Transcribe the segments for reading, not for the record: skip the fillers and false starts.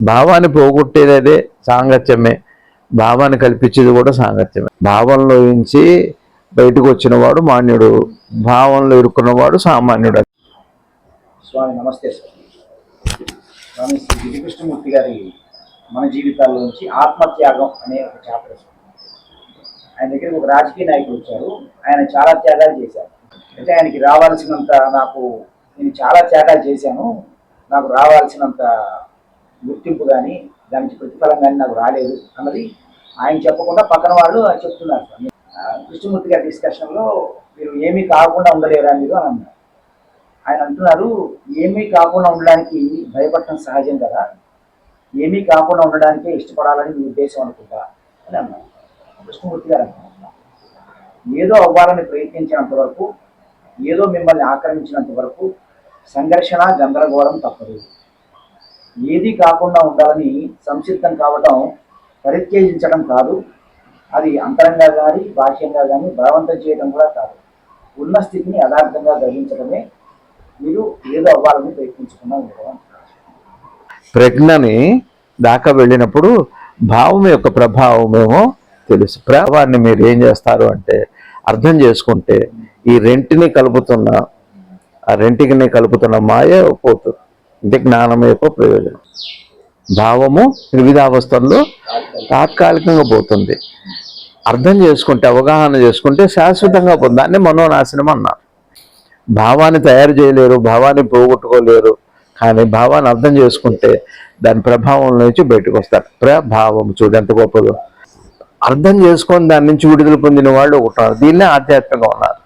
భావాన్ని పోగొట్టేదే సాంగత్యమే, భావాన్ని కల్పించేది కూడా సాంగత్యమే. భావంలో నుంచి బయటకు వచ్చిన వాడు మాన్యుడు, భావంలో ఇరుక్కున్నవాడు సామాన్యుడు. స్వామి నమస్తే సార్. స్వామి శ్రీ గిరికృష్ణమూర్తి గారి మన జీవితాల్లోంచి ఆత్మత్యాగం అనే ఒక చాప్టర్. ఆయన దగ్గరికి ఒక రాజకీయ నాయకుడు వచ్చారు. ఆయన చాలా త్యాగాలు చేశారు. అంటే ఆయనకి రావాల్సినంత నేను చాలా త్యాగాలు చేశాను, నాకు రావాల్సినంత గుర్తింపు కానీ దానికి ప్రతిఫలం కానీ నాకు రాలేదు అన్నది ఆయన చెప్పకుండా పక్కన వాళ్ళు చెప్తున్నారు. కృష్ణమూర్తి గారి డిస్కషన్లో మీరు ఏమీ కాకుండా ఉండలేరా మీరు అని అన్నారు. ఆయన అంటున్నారు, ఏమీ కాకుండా ఉండడానికి భయపడటం సహజం కదా, ఏమీ కాకుండా ఉండడానికే ఇష్టపడాలని మీ ఉద్దేశం అనుకుంటా అని అన్నారు కృష్ణమూర్తి గారు. అంటున్నారు, ఏదో అవ్వాలని ప్రయత్నించినంత వరకు, ఏదో మిమ్మల్ని ఆక్రమించినంత వరకు సంఘర్షణ గందరగోళం తప్పదు. ఏది కాకుండా ఉండాలని సంసిద్ధం కావటం పరిత్యజించడం కాదు, అది అంతరంగా కానీ బాహ్యంగా కానీ బలవంతం చేయడం కూడా కాదు. ఉన్న స్థితిని యథార్థంగా గ్రహించడమే మీరు ఏదో అవ్వాలని ప్రయత్నించకుండా ఉండడం. ప్రజ్ఞని దాకా వెళ్ళినప్పుడు భావం యొక్క ప్రభావమేమో తెలుసు. ప్రభావాన్ని మీరు ఏం చేస్తారు అంటే అర్థం చేసుకుంటే ఈ రెంటిని కలుపుతున్న మాయ పోతుంది. ఇది జ్ఞానం యొక్క ప్రయోజనం. భావము వివిధావస్థల్లో తాత్కాలికంగా పోతుంది. అర్థం చేసుకుంటే, అవగాహన చేసుకుంటే శాశ్వతంగా పోతుంది. దాన్ని మనోనాశనం అన్నారు. భావాన్ని తయారు చేయలేరు, భావాన్ని పోగొట్టుకోలేరు, కానీ భావాన్ని అర్థం చేసుకుంటే దాని ప్రభావం నుంచి బయటకు వస్తారు. ప్రభావం చూడు ఎంత గొప్పదో. అర్థం చేసుకొని దాని నుంచి విడుదల పొందిన వాళ్ళు ఒకటారు. దీన్నే ఆధ్యాత్మికంగా ఉన్నారు.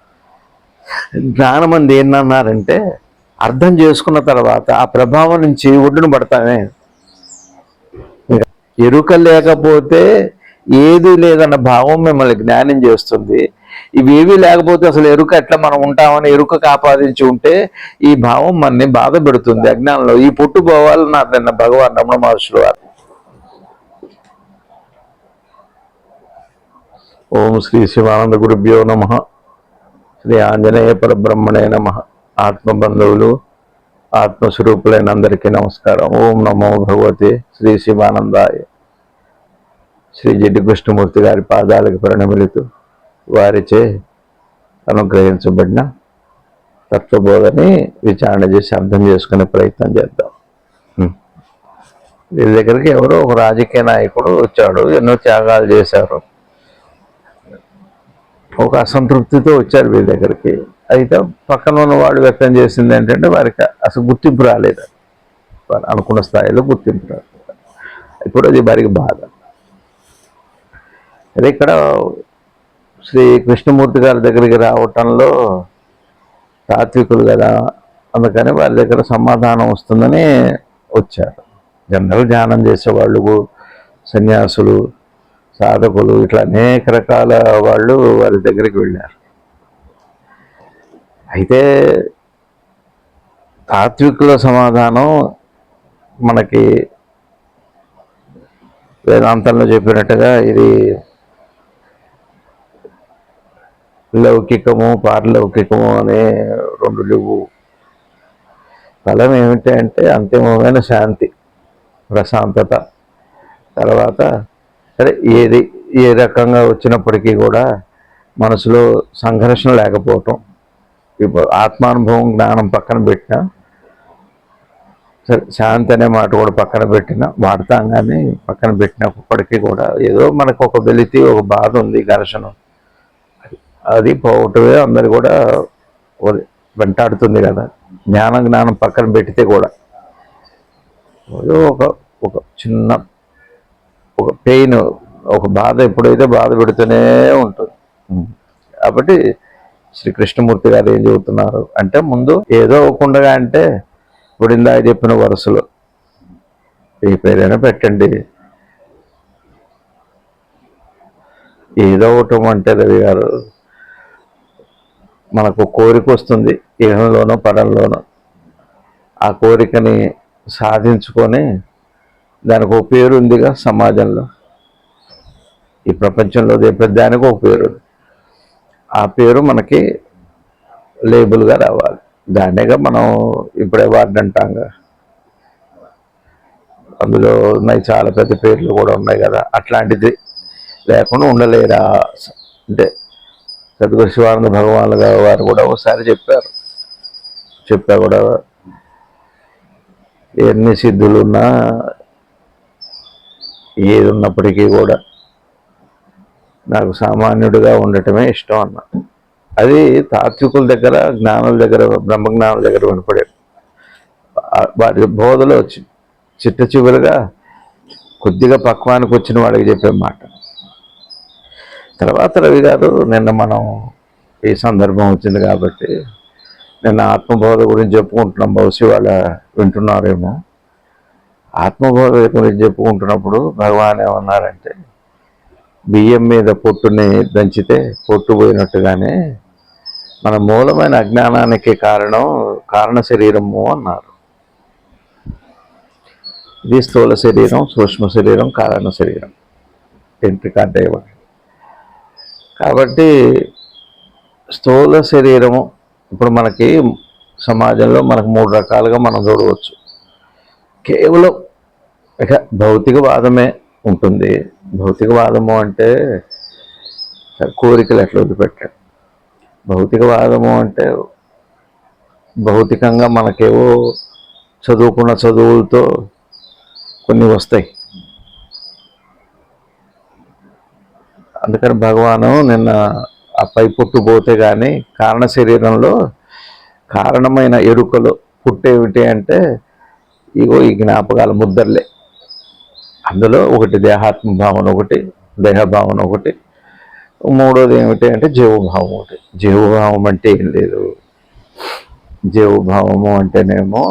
జ్ఞానం అంది ఏంటన్నారంటే అర్థం చేసుకున్న తర్వాత ఆ ప్రభావం నుంచి ఒడ్డున పడతామే. ఎరుక లేకపోతే ఏది లేదన్న భావం మిమ్మల్ని జ్ఞానం చేస్తుంది. ఇవేవి లేకపోతే అసలు ఎరుక ఎట్లా మనం ఉంటామని ఎరుకకు ఆపాదించి ఉంటే ఈ భావం మనని బాధ పెడుతుంది అజ్ఞానంలో. ఈ పుట్టు పోవాలన్నారు నిన్న భగవాన్ రమణ మహర్షులు వారు. ఓం శ్రీ శివానంద గురుభ్యో నమః. శ్రీ ఆంజనేయ పరబ్రహ్మణే నమః. ఆత్మబంధువులు, ఆత్మస్వరూపులైన అందరికీ నమస్కారం. ఓం నమో భగవతే శ్రీ శివానందాయ. శ్రీ జిడ్డు కృష్ణమూర్తి గారి పాదాలకు ప్రణమిలుతూ వారిచే అనుగ్రహించబడిన తత్వబోధని విచారణ చేసి అర్థం చేసుకునే ప్రయత్నం చేద్దాం. వీరి దగ్గరికి ఎవరో ఒక రాజకీయ నాయకుడు వచ్చాడు, ఎన్నో త్యాగాలు చేశారు, ఒక అసంతృప్తితో వచ్చారు వీరి దగ్గరికి. అయితే పక్కన ఉన్న వాడు వ్యక్తం చేసింది ఏంటంటే వారికి అసలు గుర్తింపు రాలేదు, వారు అనుకున్న స్థాయిలో గుర్తింపు రాలేదు. ఇప్పుడు అది వారికి బాధ. అదే ఇక్కడ శ్రీ కృష్ణమూర్తి గారి దగ్గరికి రావటంలో తాత్వికులు కదా, అందుకని వారి దగ్గర సమాధానం వస్తుందని వచ్చారు. జనరల్ ధ్యానం చేసేవాళ్ళు, సన్యాసులు, సాధకులు, ఇట్లా అనేక రకాల వాళ్ళు వారి దగ్గరికి వెళ్ళారు. అయితే తాత్వికుల సమాధానం మనకి వేదాంతంలో చెప్పినట్టుగా ఇది లౌకికము పారలౌకికము అనే రెండు లేవు. ఫలం ఏమిటి అంటే అంతిమమైన శాంతి, ప్రశాంతత. తర్వాత సరే ఏది ఏ రకంగా వచ్చినప్పటికీ కూడా మనసులో సంఘర్షణ లేకపోవటం. ఇప్పుడు ఆత్మానుభవం జ్ఞానం పక్కన పెట్టినా సరే, శాంతి అనే మాట కూడా పక్కన పెట్టినా, వాడతాం కానీ పక్కన పెట్టినప్పటికీ కూడా ఏదో మనకు ఒక వెలితి, ఒక బాధ ఉంది, ఘర్షణ, అది పోవటమే అందరు కూడా వెంటాడుతుంది కదా. జ్ఞానం పక్కన పెట్టితే కూడా ఒక ఒక చిన్న ఒక పెయిన్, ఒక బాధ ఎప్పుడైతే బాధ పెడుతూనే ఉంటుంది. కాబట్టి శ్రీ కృష్ణమూర్తి గారు ఏం చెబుతున్నారు అంటే, ముందు ఏదో ఒకకుండా అంటే ఇప్పుడు ఇందాక చెప్పిన వరుసలో ఏ పేరైనా పెట్టండి, ఏదో ఒకటి అంటే రవి గారు మనకు కోరిక వస్తుంది, ఇహంలోనో పరంలోనో. ఆ కోరికని సాధించుకొని దానికి ఒక పేరు ఉందిగా సమాజంలో, ఈ ప్రపంచంలో దానికి ఒక పేరు. ఆ పేరు మనకి లేబుల్గా రావాలి. దాన్నేగా మనం ఇప్పుడు అవార్డు అంటాంగా. అందులో ఉన్నాయి చాలా పెద్ద పేర్లు కూడా ఉన్నాయి కదా, అట్లాంటిది లేకుండా ఉండలేరా అంటే సద్గురు శివానంద భగవాన్ వారు కూడా ఒకసారి చెప్పా కూడా ఎన్ని సిద్ధులున్నా ఏది ఉన్నప్పటికీ కూడా నాకు సామాన్యుడిగా ఉండటమే ఇష్టం అన్న. అది తాత్వికుల దగ్గర, జ్ఞానుల దగ్గర, బ్రహ్మజ్ఞానుల దగ్గర వినపడేది. వాటి బోధలో చిట్ట చివరిగా కొద్దిగా పక్వానికి వచ్చిన వాడికి చెప్పే మాట. తర్వాత రవి గారు నిన్న మనం ఈ సందర్భం వచ్చింది కాబట్టి నిన్న ఆత్మబోధ గురించి చెప్పుకుంటున్నాం. బహుశా వాళ్ళ వింటున్నారేమో. ఆత్మబోధ గురించి చెప్పుకుంటున్నప్పుడు భగవాన్ ఏమన్నారంటే, బియ్యం మీద పొట్టుని దంచితే పొట్టు పోయినట్టుగానే మన మూలమైన అజ్ఞానానికి కారణ శరీరము అన్నారు. ఇది స్థూల శరీరం, సూక్ష్మ శరీరం, కారణ శరీరం, ఎంట్రికాంటే ఇవ్వండి. కాబట్టి స్థూల శరీరము ఇప్పుడు మనకి సమాజంలో మనకు 3 రకాలుగా మనం చూడవచ్చు. కేవలం ఇక భౌతికవాదమే ఉంటుంది. భౌతికవాదము అంటే కోరికలు ఎట్లా వదిలిపెట్టాడు. భౌతికవాదము అంటే భౌతికంగా మనకేవో చదువుకున్న చదువులతో కొన్ని వస్తాయి. అందుకని భగవాను నిన్న ఆ పై పుట్టు పోతే కానీ కారణ శరీరంలో కారణమైన ఎరుకలు పుట్టేమిటి అంటే ఇగో ఈ జ్ఞాపకాల ముద్దర్లే. అందులో ఒకటి దేహాత్మ భావన, ఒకటి దేహభావన, ఒకటి మూడోది ఏమిటి అంటే జీవభావం. ఒకటి జీవభావం అంటే ఏం లేదు. జీవభావము అంటేనేమో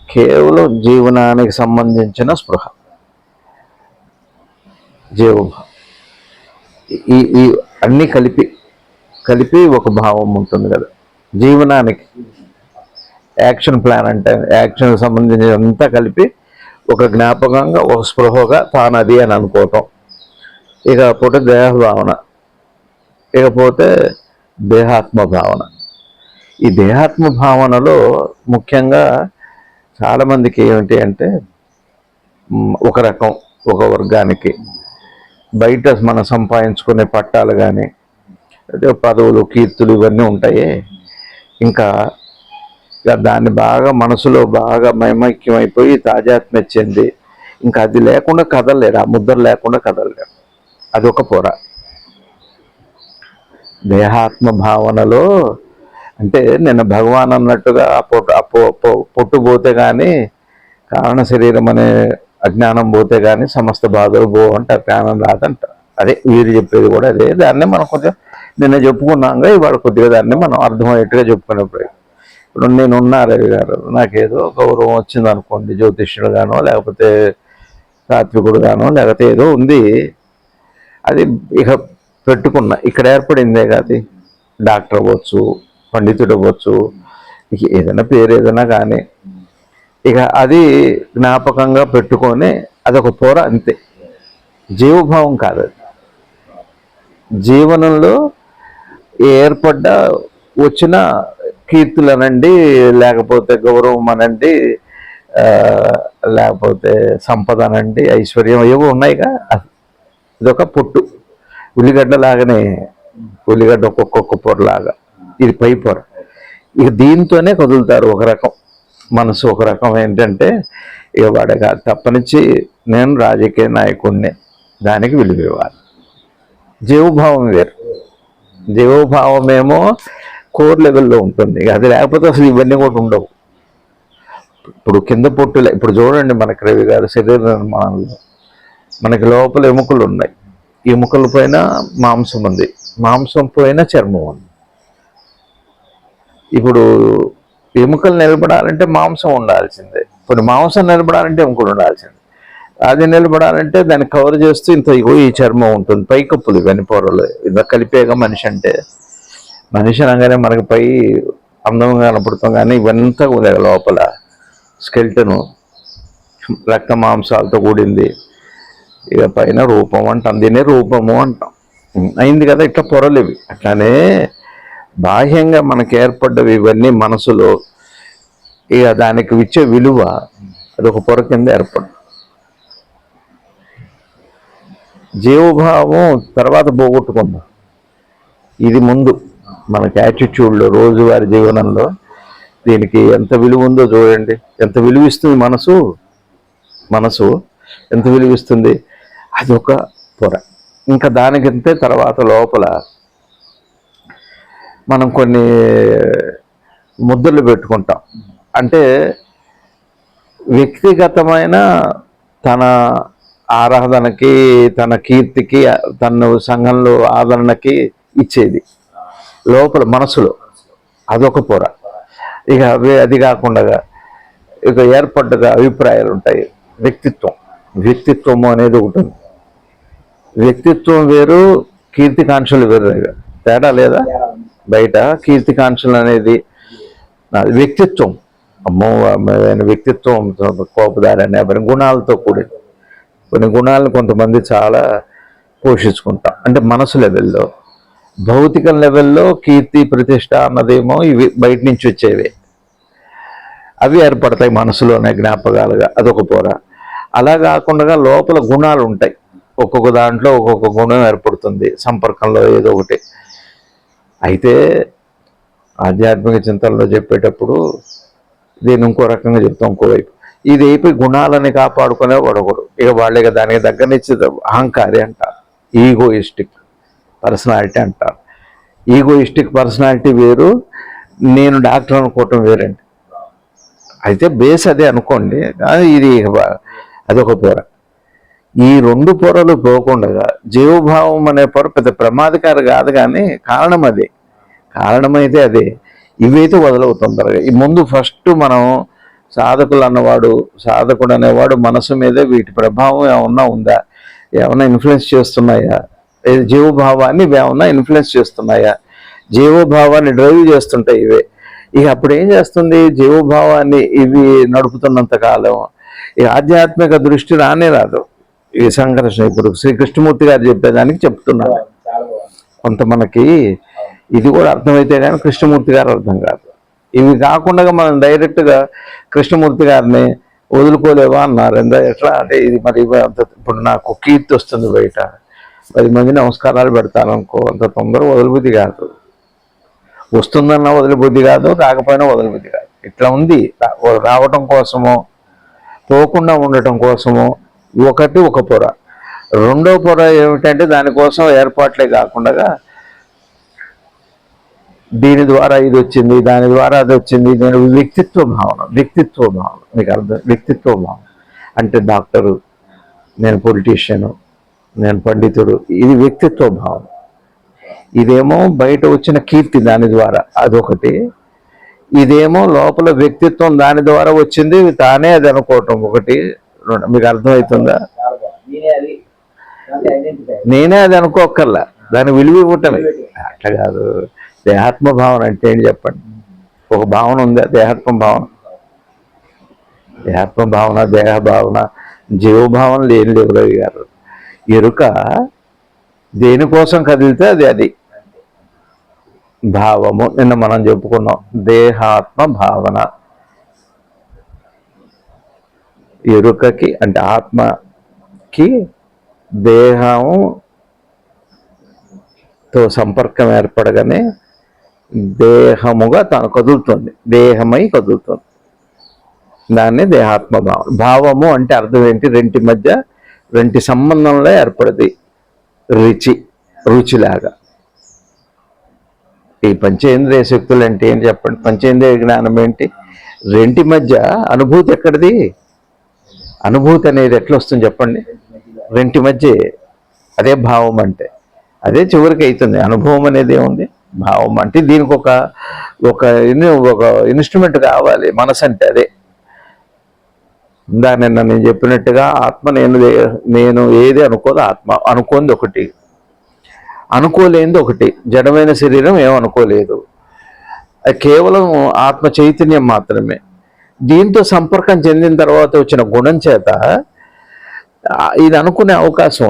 కేవలం జీవనానికి సంబంధించిన స్పృహ. జీవభావం ఈ అన్నీ కలిపి ఒక భావం ఉంటుంది కదా. జీవనానికి యాక్షన్ ప్లాన్ అంటే యాక్షన్ సంబంధించిన అంతా కలిపి ఒక జ్ఞాపకంగా, ఒక స్పృహగా తానది అని అనుకోవటం. ఇకపోతే దేహభావన, ఇకపోతే దేహాత్మ భావన. ఈ దేహాత్మ భావనలో ముఖ్యంగా చాలామందికి ఏమిటి అంటే ఒక రకం, ఒక వర్గానికి బయట మనం సంపాదించుకునే పట్టాలు కానీ పదవులు, కీర్తులు ఇవన్నీ ఉంటాయి. ఇంకా దాన్ని బాగా మనసులో బాగా మైమైక్యమైపోయి తాజాత్మ్యం చెంది ఇంకా అది లేకుండా కదలలేరు, ఆ ముద్ర లేకుండా కదలలేరు. అదొక పొర. దేహాత్మ భావనలో అంటే నిన్న భగవాన్ అన్నట్టుగా పొట్టు పోతే కానీ కారణ శరీరం అనే అజ్ఞానం పోతే కానీ సమస్త బాధలు పోవు అంటే జ్ఞానం రాదంట. అదే వీరు చెప్పేది కూడా అదే. దాన్నే మనం కొంచెం నిన్న చెప్పుకున్నాగా ఇవాళ కొద్దిగా దాన్ని మనం అర్థమయ్యేట్టుగా చెప్పుకునేప్పుడు ఇప్పుడు నేనున్నా రవి గారు, నాకేదో గౌరవం వచ్చింది అనుకోండి, జ్యోతిష్యుడు గానో లేకపోతే తాత్వికుడు గానో లేకపోతే ఏదో ఉంది, అది ఇక పెట్టుకున్నా ఇక్కడ ఏర్పడిందే కాదు. డాక్టర్ అవ్వచ్చు, పండితుడు అవ్వచ్చు, ఇక ఏదైనా పేరు ఏదైనా కానీ ఇక అది జ్ఞాపకంగా పెట్టుకొని అదొక పొర అంతే. జీవభావం కాదు అది. జీవనంలో ఏర్పడ్డ వచ్చిన కీర్తులు అనండి, లేకపోతే గౌరవం అనండి, లేకపోతే సంపద అనండి, ఐశ్వర్యం ఏవో ఉన్నాయిగా. ఇదొక పొట్టు. ఉల్లిగడ్డ లాగానే, ఉల్లిగడ్డ ఒక్కొక్క పొరలాగా ఇది పై పొర. ఇక దీంతోనే కదులుతారు. ఒక రకం మనసు, ఒక రకం ఏంటంటే ఇక వాడగా తప్పనిచ్చి నేను రాజకీయ నాయకుడిని, దానికి విలువ ఇవ్వాలి. జీవభావం వేరు. జీవభావమేమో కోర్ లెవెల్లో ఉంటుంది. అది లేకపోతే అసలు ఇవన్నీ కూడా ఉండవు. ఇప్పుడు కింద పొట్టులే. ఇప్పుడు చూడండి మనకి రవి గారు శరీర నిర్మాణంలో మనకి లోపల ఎముకలు ఉన్నాయి. ఎముకల పైన మాంసం ఉంది, మాంసం పైన చర్మం ఉంది. ఇప్పుడు ఎముకలు నిలబడాలంటే మాంసం ఉండాల్సిందే, ఇప్పుడు మాంసం నిలబడాలంటే ఎముకలు ఉండాల్సిందే. అది నిలబడాలంటే దాన్ని కవర్ చేస్తూ ఇంత ఇగో ఈ చర్మం ఉంటుంది, పైకప్పులు ఇవన్నీ పొరలు ఇలా కలిపేగా మనిషి అంటే. మనిషి అనగానే మనకి పై అందంగా కనపడుతాం, కానీ ఇవంతా కూడా లోపల స్కెల్టను రక్త మాంసాలతో కూడింది. ఇక పైన రూపం అంటాం, దీనే రూపము అంటాం. అయింది కదా ఇట్లా పొరలు ఇవి. అట్లానే బాహ్యంగా మనకు ఏర్పడ్డవి ఇవన్నీ మనసులో ఇక దానికి ఇచ్చే విలువ అదొక పొర కింద ఏర్పడ్డ. జీవభావం తర్వాత పోగొట్టుకుందాం. ఇది ముందు మనకి యాటిట్యూడ్లో, రోజువారి జీవనంలో దీనికి ఎంత విలువ ఉందో చూడండి. ఎంత విలువిస్తుంది మనసు ఎంత విలువిస్తుంది. అది ఒక పొర. ఇంకా దానికంటే తర్వాత లోపల మనం కొన్ని ముద్రలు పెట్టుకుంటాం. అంటే వ్యక్తిగతమైన తన ఆరాధనకి, తన కీర్తికి, తన సంఘంలో ఆదరణకి ఇచ్చేది లోపల మనసులో అదొక పొర. ఇక అది కాకుండా ఇక ఏర్పడ్డగా అభిప్రాయాలు ఉంటాయి. వ్యక్తిత్వము అనేది ఒకటి ఉంది. వ్యక్తిత్వం వేరు, కీర్తికాంక్షలు వేరు. తేడా లేదా? బయట కీర్తికాంక్షలు అనేది వ్యక్తిత్వం. అమ్మో వ్యక్తిత్వం కోపదారి అనే గుణాలతో కూడింది. కొన్ని గుణాలను కొంతమంది చాలా పోషించుకుంటాం. అంటే మనసు లెవెల్లో. భౌతిక లెవెల్లో కీర్తి, ప్రతిష్ట అన్నదేమో ఇవి బయట నుంచి వచ్చేవే. అవి ఏర్పడతాయి మనసులోనే జ్ఞాపకాలుగా. అదొక పొర. అలా కాకుండా లోపల గుణాలు ఉంటాయి. ఒక్కొక్క దాంట్లో ఒక్కొక్క గుణం ఏర్పడుతుంది సంపర్కంలో ఏదో ఒకటి. అయితే ఆధ్యాత్మిక చింతనలో చెప్పేటప్పుడు దీన్ని ఇంకో రకంగా చెప్తాం. ఇంకోవైపు ఇది అయిపోయి గుణాలని కాపాడుకునే వాడొకడు. ఇక వాళ్ళే దానికి దగ్గరనిచ్చి అహంకారి అంటారు, ఈగోయిస్టిక్ పర్సనాలిటీ అంటారు. ఈగోయిస్టిక్ పర్సనాలిటీ వేరు, నేను డాక్టర్ అనుకోవటం వేరండి. అయితే బేస్ అదే అనుకోండి, కానీ ఇది అదొక పొర. ఈ రెండు పొరలు పోకుండా జీవభావం అనే పొర పెద్ద ప్రమాదకారి కాదు, కానీ కారణం అదే. కారణమైతే అదే. ఇవైతే వదలవు తొందరగా. ఈ ముందు ఫస్ట్ మనం సాధకుడు అనేవాడు మనసు మీదే వీటి ప్రభావం ఏమన్నా ఉందా, ఏమన్నా ఇన్ఫ్లుయెన్స్ చేస్తున్నాయా, జీవభావాన్ని ఏమన్నా ఇన్ఫ్లుయెన్స్ చేస్తున్నాయా, జీవభావాన్ని డ్రైవ్ చేస్తుంటాయి ఇవే. ఇక అప్పుడు ఏం చేస్తుంది, జీవభావాన్ని ఇవి నడుపుతున్నంత కాలం ఈ ఆధ్యాత్మిక దృష్టి రాదు. ఈ సంఘర్షణ ఇప్పుడు శ్రీ కృష్ణమూర్తి గారు చెప్పేదానికి చెప్తున్నారు. కొంత మనకి ఇది కూడా అర్థమైతే కానీ కృష్ణమూర్తి గారు అర్థం కాదు. ఇవి కాకుండా మనం డైరెక్ట్గా కృష్ణమూర్తి గారిని వదులుకోలేవా అన్నారు. ఎట్లా అంటే ఇది మరి ఇప్పుడు నాకు కీర్తి వస్తుంది, బయట 10 మంది నమస్కారాలు పెడతాను అనుకో, అంత తొందరగా వదిలిబుద్ధి కాదు. వస్తుందన్నా వదిలిబుద్ధి కాదు, రాకపోయినా వదిలిబుద్ధి కాదు. ఇట్లా ఉంది. రావటం కోసమో పోకుండా ఉండటం కోసమో ఒక పొర. రెండో పొర ఏమిటంటే దానికోసం ఏర్పాట్లే కాకుండా దీని ద్వారా ఇది వచ్చింది, దాని ద్వారా అది వచ్చింది. నేను వ్యక్తిత్వ భావన మీకు అర్థం. వ్యక్తిత్వ భావన అంటే డాక్టరు, నేను పొలిటీషియను, నేను పండితుడు, ఇది వ్యక్తిత్వ భావన. ఇదేమో బయట వచ్చిన కీర్తి దాని ద్వారా అదొకటి. ఇదేమో లోపల వ్యక్తిత్వం దాని ద్వారా వచ్చింది, తానే అది అనుకోవటం ఒకటి. మీకు అర్థమవుతుందా? నేనే అది అనుకోకల్లా, దాని విలువ ఇవ్వటమే. అట్లా కాదు. దేహాత్మ భావన అంటే ఏంటి చెప్పండి? ఒక భావన ఉందా? దేహాత్మ భావన, దేహ భావన, జీవభావన లేవు రవి గారు. ఎరుక దేనికోసం కదిలితే అది భావము. నిన్న మనం చెప్పుకున్నాం దేహాత్మ భావన. ఎరుకకి అంటే ఆత్మకి దేహంతో సంపర్కం ఏర్పడగానే దేహముగా తను కదులుతుంది, దేహమై కదులుతుంది. దాన్ని దేహాత్మ భావం. భావము అంటే అర్థం ఏంటి? రెంటి సంబంధంలో ఏర్పడది రుచిలాగా. ఈ పంచేంద్రియ శక్తులు అంటే ఏంటి చెప్పండి? పంచేంద్రియ జ్ఞానం ఏంటి? రెంటి మధ్య అనుభూతి ఎక్కడిది? అనుభూతి అనేది ఎట్లా వస్తుంది చెప్పండి? రెంటి మధ్య. అదే భావం అంటే. అదే చివరికి అవుతుంది. అనుభవం అనేది ఏముంది? భావం అంటే దీనికి ఒక ఇన్స్ట్రుమెంట్ కావాలి. మనసు అంటే అదే. నిన్న నేను చెప్పినట్టుగా ఆత్మ నేను ఏది అనుకోదు. ఆత్మ అనుకోంది ఒకటి, అనుకోలేనిది ఒకటి. జడమైన శరీరం ఏమనుకోలేదు, అది కేవలం ఆత్మ చైతన్యం మాత్రమే. దీంతో సంపర్కం చెందిన తర్వాత వచ్చిన గుణం చేత ఇది అనుకునే అవకాశం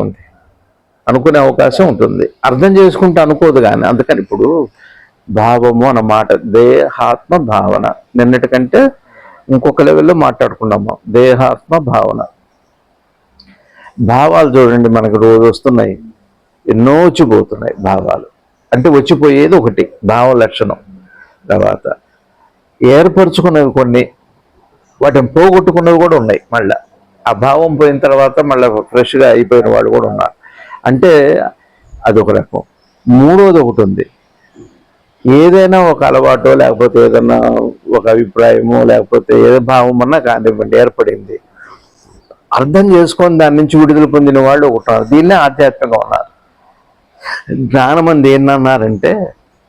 ఉంటుంది. అర్థం చేసుకుంటే అనుకోదు కానీ. అందుకని ఇప్పుడు భావము అన్నమాట దేహాత్మ భావన. నిన్నటికంటే ఇంకొక లెవెల్లో మాట్లాడుకున్నాము దేహాత్మ భావన. భావాలు చూడండి మనకు రోజు వస్తున్నాయి, ఎన్నో వచ్చిపోతున్నాయి భావాలు. అంటే వచ్చిపోయేది ఒకటి భావ లక్షణం. తర్వాత ఏర్పరచుకున్నవి కొన్ని, వాటిని పోగొట్టుకున్నవి కూడా ఉన్నాయి. మళ్ళీ ఆ భావం పోయిన తర్వాత మళ్ళీ ఫ్రెష్గా అయిపోయిన వాళ్ళు కూడా ఉన్నారు. అంటే అదొక రకం. మూడోది ఒకటి ఉంది, ఏదైనా ఒక అలవాటో లేకపోతే ఏదైనా ఒక అభిప్రాయమో లేకపోతే ఏ భావం అన్నా కానివ్వండి ఏర్పడింది, అర్థం చేసుకొని దాని నుంచి విడుదల పొందిన వాళ్ళు ఒకటి. దీన్నే ఆధ్యాత్మికంగా ఉన్నారు. జ్ఞానం అంది ఏంటన్నారంటే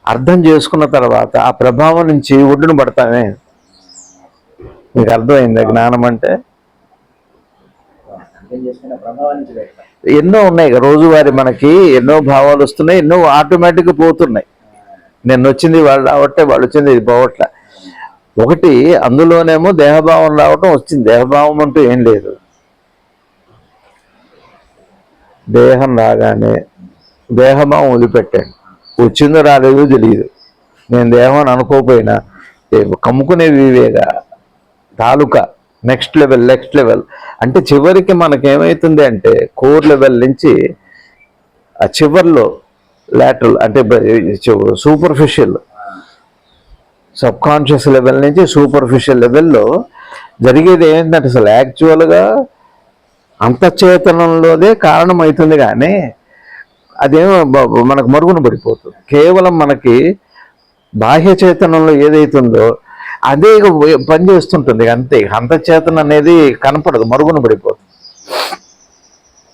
అర్థం చేసుకున్న తర్వాత ఆ ప్రభావం నుంచి ఒడ్డున పడతామే. మీకు అర్థమైందా జ్ఞానం అంటే? అర్థం చేసుకున్న ప్రభావం నుంచి బయటపడాలి. ఎన్నో ఉన్నాయి రోజువారీ మనకి, ఎన్నో భావాలు వస్తున్నాయి, ఎన్నో ఆటోమేటిక్గా పోతున్నాయి. నిన్న వచ్చింది వాళ్ళు రావట్లే, వాళ్ళు వచ్చింది ఇది పోవట్లే. ఒకటి అందులోనేమో దేహభావం రావటం వచ్చింది. దేహభావం అంటూ ఏం లేదు. దేహం రాగానే దేహభావం వదిలిపెట్టాను, వచ్చిందో రాలేదో తెలియదు. నేను దేహం అని అనుకోకపోయినా కమ్ముకునేవి ఇవేగా తాలూకా నెక్స్ట్ లెవెల్. అంటే చివరికి మనకేమవుతుంది అంటే కోర్ లెవెల్ నుంచి ఆ చివర్లో లాటరల్ అంటే సూపర్ఫిషియల్, సబ్కాన్షియస్ లెవెల్ నుంచి సూపర్ఫిషియల్ లెవెల్లో జరిగేది ఏంటంటే అసలు యాక్చువల్గా అంతఃచేతనంలోనే కారణమవుతుంది, కానీ అదేమో మనకు మరుగున పడిపోతుంది. కేవలం మనకి బాహ్య చేతనంలో ఏదైతుందో అదే పనిచేస్తుంటుంది అంతే. అంతఃచేతనం అనేది కనపడదు, మరుగున పడిపోతుంది.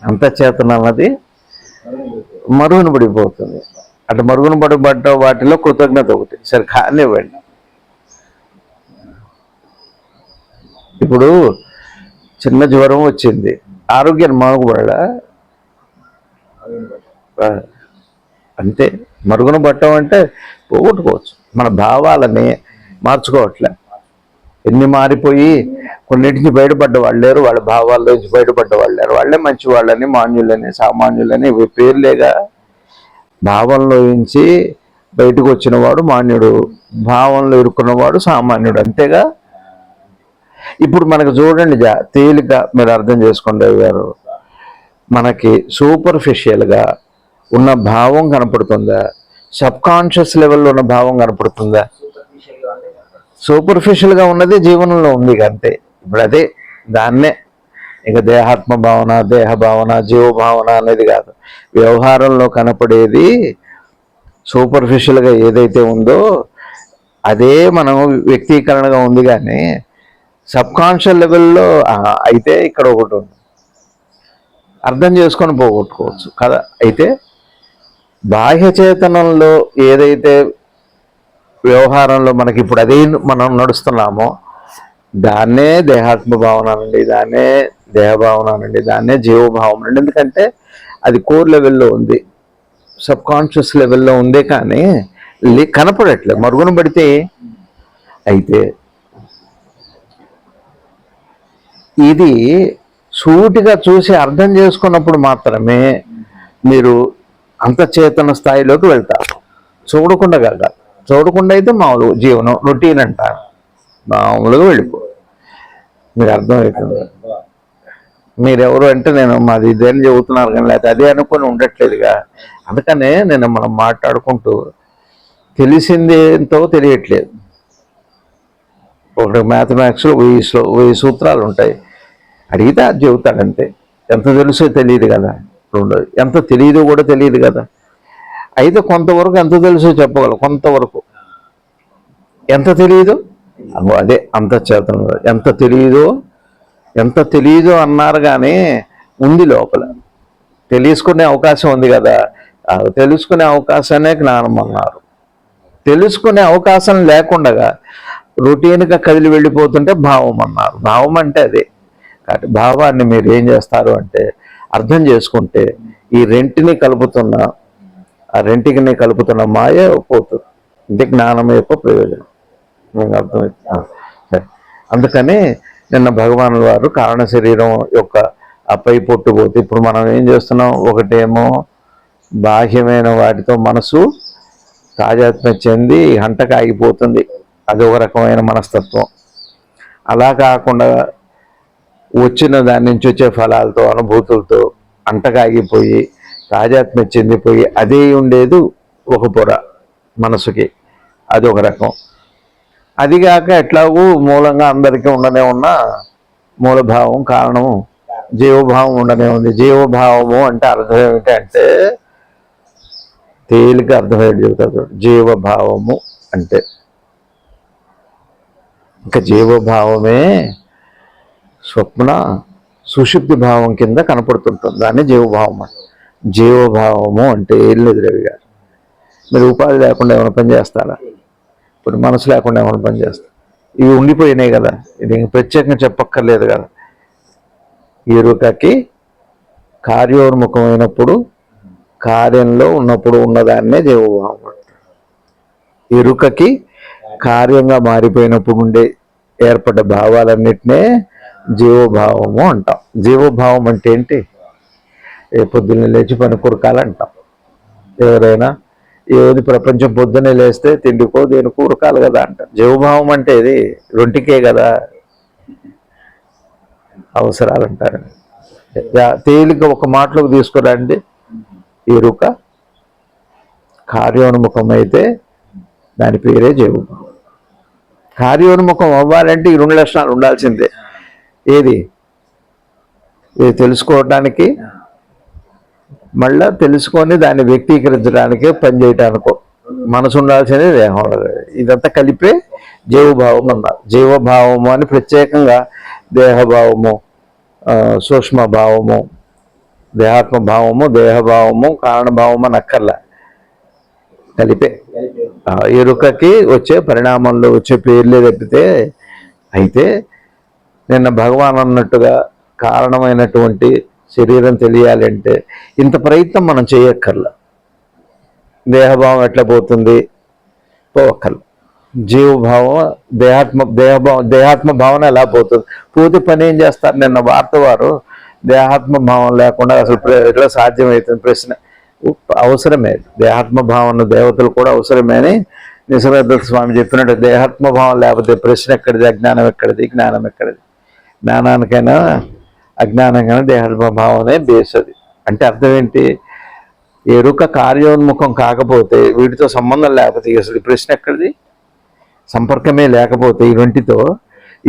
అంతఃచేతనం అన్నది మరుగున పడిపోతుంది. అటు మరుగున పడబడ్డ వాటిలో కృతజ్ఞత ఒకటి. సరే కానివ్వండి. ఇప్పుడు చిన్న జ్వరం వచ్చింది, ఆరోగ్యాన్ని మాగుపడా అంతే. మరుగున పట్టడం అంటే పోగొట్టుకోవచ్చు. మన భావాలని మార్చుకోవట్లే. ఎన్ని మారిపోయి కొన్నింటికి బయటపడ్డ వాళ్ళు లేరు, వాళ్ళ భావాల్లో నుంచి బయటపడ్డ వాళ్ళు లేరు. వాళ్ళే మంచి వాళ్ళని, మాన్యులని, సామాన్యులని పేర్లేగా. భావంలో నుంచి బయటకు వచ్చిన వాడు మాన్యుడు, భావంలో ఇరుక్కున్నవాడు సామాన్యుడు, అంతేగా. ఇప్పుడు మనకు చూడండి తేలిక మీరు అర్థం చేసుకోండి గారు, మనకి సూపర్ఫిషియల్గా ఉన్న భావం కనపడుతుందా, సబ్కాన్షియస్ లెవెల్లో ఉన్న భావం కనపడుతుందా? సూపర్ఫిషియల్గా ఉన్నది జీవనంలో ఉంది అంతే. ఇప్పుడు అదే దాన్నే ఇక దేహాత్మ భావన, దేహ భావన, జీవభావన అనేది కాదు. వ్యవహారంలో కనపడేది సూపర్ఫిషియల్గా ఏదైతే ఉందో అదే మనం వ్యక్తీకరణగా ఉంది. కానీ సబ్కాన్షియస్ లెవెల్లో అయితే ఇక్కడ ఒకటి ఉంది, అర్థం చేసుకొని పోగొట్టుకోవచ్చు కదా. అయితే బాహ్య చేతనంలో ఏదైతే వ్యవహారంలో మనకి ఇప్పుడు అదే మనం నడుస్తున్నామో దాన్నే దేహాత్మ భావన అనండి, దాన్నే దేహభావన అనండి, దాన్నే జీవభావం అనండి. ఎందుకంటే అది కోర్ లెవెల్లో ఉంది, సబ్కాన్షియస్ లెవెల్లో ఉందే, కానీ కనపడట్లేదు, మరుగున పడితే. అయితే ఇది సూటిగా చూసి అర్థం చేసుకున్నప్పుడు మాత్రమే మీరు అంతఃచేతన స్థాయిలోకి వెళ్తారు. చూడకుండా కాదు. చూడకుండా అయితే మామూలు జీవనం రొటీన్ అంటారు, మామూలుగా వెళ్ళిపో. మీరు అర్థమవుతుంది. మీరెవరు అంటే నేను మాది ఇదేం చెబుతున్నారు కానీ లేకపోతే అదే అనుకొని ఉండట్లేదుగా. అందుకనే నేను మనం మాట్లాడుకుంటూ తెలిసిందేంతో తెలియట్లేదు. ఒక మ్యాథమెటిక్స్లో 1000 సూత్రాలు ఉంటాయి, అడిగితే అది చెబుతాడంతే. ఎంత తెలుసో తెలియదు కదా, ఎంత తెలియదో కూడా తెలియదు కదా. అయితే కొంతవరకు ఎంత తెలుసో చెప్పగలం, కొంతవరకు. ఎంత తెలియదు అదే అంతఃచేతనం. ఎంత తెలియదో అన్నారు, కానీ ఉంది లోపల. తెలుసుకునే అవకాశం ఉంది కదా, తెలుసుకునే అవకాశాన్నే జ్ఞానం అన్నారు. తెలుసుకునే అవకాశం లేకుండా రొటీన్గా కదిలి వెళ్ళిపోతుంటే భావం అన్నారు. భావం అంటే అదే. కాబట్టి భావాన్ని మీరు ఏం చేస్తారు అంటే అర్థం చేసుకుంటే ఈ రెంటిని కలుపుతున్న మాయ పోతుంది. ఇది జ్ఞానం యొక్క ప్రయోజనం. మీకు అర్థమవుతుంది. అందుకని నిన్న భగవానుల వారు కారణ శరీరం యొక్క ఆ పై పొట్టు పోతే ఇప్పుడు మనం ఏం చేస్తున్నాం, ఒకటేమో బాహ్యమైన వాటితో మనసు తాజాత్మ్యం చెంది హంటకు ఆగిపోతుంది, అది ఒక రకమైన మనస్తత్వం. అలా కాకుండా వచ్చిన దాని నుంచి వచ్చే ఫలాలతో అనుభూతులతో అంటగాగిపోయి తాజాత్మ్య చెందిపోయి అదే ఉండేది ఒక పొర మనసుకి, అది ఒక రకం. అదిగాక ఎట్లాగూ మూలంగా అందరికీ ఉండనే ఉన్న మూలభావం కారణము జీవభావం ఉండనే ఉంది. జీవభావము అంటే అర్థం ఏమిటంటే తేలిక అర్థమయ్యేది చెబుతాడు. జీవభావము అంటే ఇంకా జీవభావమే స్వప్న సుషుప్తి భావం కింద కనపడుతుంటుంది. దాన్ని జీవభావం అంటే. జీవభావము అంటే ఏం లేదు రవి గారు, మీరు ఉపాధి లేకుండా ఏమైనా పని చేస్తారా? ఇప్పుడు మనసు లేకుండా ఏమైనా పని చేస్తారు? ఇవి ఉండిపోయినాయి కదా, ఇది ప్రత్యేకంగా చెప్పక్కర్లేదు కదా. ఎరుకకి కార్యోన్ముఖమైనప్పుడు కార్యంలో ఉన్నప్పుడు ఉన్నదాన్నే జీవభావం అంటారు. ఎరుకకి కార్యంగా మారిపోయినప్పుడు ఉండే ఏర్పడ్డ భావాలన్నిటినే జీవభావము అంటాం. జీవభావం అంటే ఏంటి? ఏ పొద్దున్నే లేచి పని కురకాలంటాం. ఎవరైనా ఏది ప్రపంచం పొద్దున్నే లేస్తే తిండికో దేనికో ఉరకాలి కదా అంటారు. జీవభావం అంటే ఇది రొంటికే కదా అవసరాలు అంటారు. తేలిక ఒక మాటలోకి తీసుకురండి. ఎరుక కార్యోన్ముఖం అయితే దాని పేరే జీవభావం. కార్యోన్ముఖం అవ్వాలంటే ఈ 2 లక్షణాలు ఉండాల్సిందే. ఏది? ఇది తెలుసుకోవడానికి, మళ్ళా తెలుసుకొని దాన్ని వ్యక్తీకరించడానికి, పనిచేయటానికో మనసు ఉండాల్సిందే, దేహం ఉండాలి. ఇదంతా కలిపే జీవభావం అన్నారు. జీవభావము అని ప్రత్యేకంగా దేహభావము, సూక్ష్మభావము, దేహాత్మభావము, దేహభావము, కారణభావము అని అక్కర్లా, కలిపే. ఎరుకకి వచ్చే పరిణామంలో వచ్చే పేర్లే తప్పితే. అయితే నిన్న భగవాన్ అన్నట్టుగా కారణమైనటువంటి శరీరం తెలియాలంటే ఇంత ప్రయత్నం మనం చేయక్కర్లా. దేహభావం ఎట్లా పోతుంది? పోవక్కర్లా. జీవభావం దేహాత్మ భావన ఎలా పోతుంది? పోతే పని ఏం చేస్తారు? నిన్న వార్త వారు దేహాత్మ భావం లేకుండా అసలు ఎట్లా సాధ్యమవుతుంది? ప్రశ్న అవసరమే. దేహాత్మ భావన దేవతలు కూడా అవసరమే అని నిసర్గదత్త స్వామి చెప్పినట్టు. దేహాత్మ భావం లేకపోతే ప్రశ్న ఎక్కడిది? అజ్ఞానం ఎక్కడిది? జ్ఞానం ఎక్కడిది? జ్ఞానానికైనా అజ్ఞానంగానే దేహాత్మ భావనే బేసది. అంటే అర్థం ఏంటి? ఎరుక కార్యోన్ముఖం కాకపోతే, వీటితో సంబంధం లేకపోతే అసలు ఈ ప్రశ్న ఎక్కడిది? సంపర్కమే లేకపోతే ఈ రెంటితో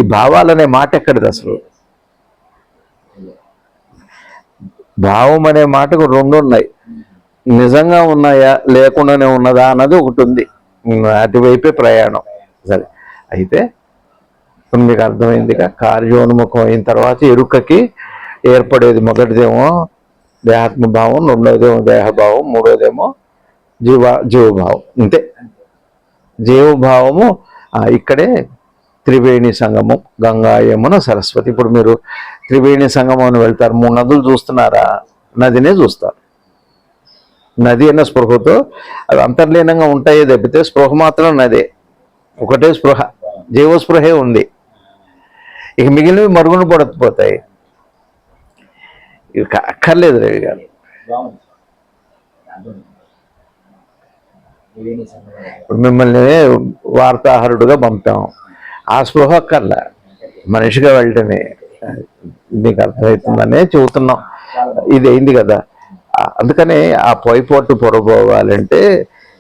ఈ భావాలనే మాట ఎక్కడిది అసలు? భావం అనే మాటకు 2 ఉన్నాయి. నిజంగా ఉన్నాయా లేకుండానే ఉన్నదా అన్నది ఒకటి ఉంది. అటువైపే ప్రయాణం. సరే, అయితే ఇప్పుడు మీకు అర్థమైందిగా. కార్యోన్ముఖం అయిన తర్వాత ఎరుకకి ఏర్పడేది మొదటిదేమో దేహాత్మభావం, రెండోదేమో దేహభావం, మూడోదేమో జీవభావం. అంతే. జీవభావము ఇక్కడే త్రివేణి సంగమం, గంగా యమున సరస్వతి. ఇప్పుడు మీరు త్రివేణి సంగమం అని వెళ్తారు, 3 నదులు చూస్తున్నారా? నదినే చూస్తారు. నది అన్న స్పృహతో అవి అంతర్లీనంగా ఉంటాయే తప్పితే స్పృహ మాత్రం నదే, ఒకటే స్పృహ, జీవస్పృహే ఉంది. ఇక మిగిలినవి మరుగున పడకపోతాయి. ఇక అక్కర్లేదు రవి గారు. ఇప్పుడు మిమ్మల్ని వార్తాహరుడుగా పంపాం, ఆ స్పృహ అక్కర్లా, మనిషిగా వెళ్ళటమే. మీకు అర్థమవుతుందనే చెబుతున్నాం. ఇది అయింది కదా. అందుకనే ఆ పొయ్యిపోటు పొరబోవాలంటే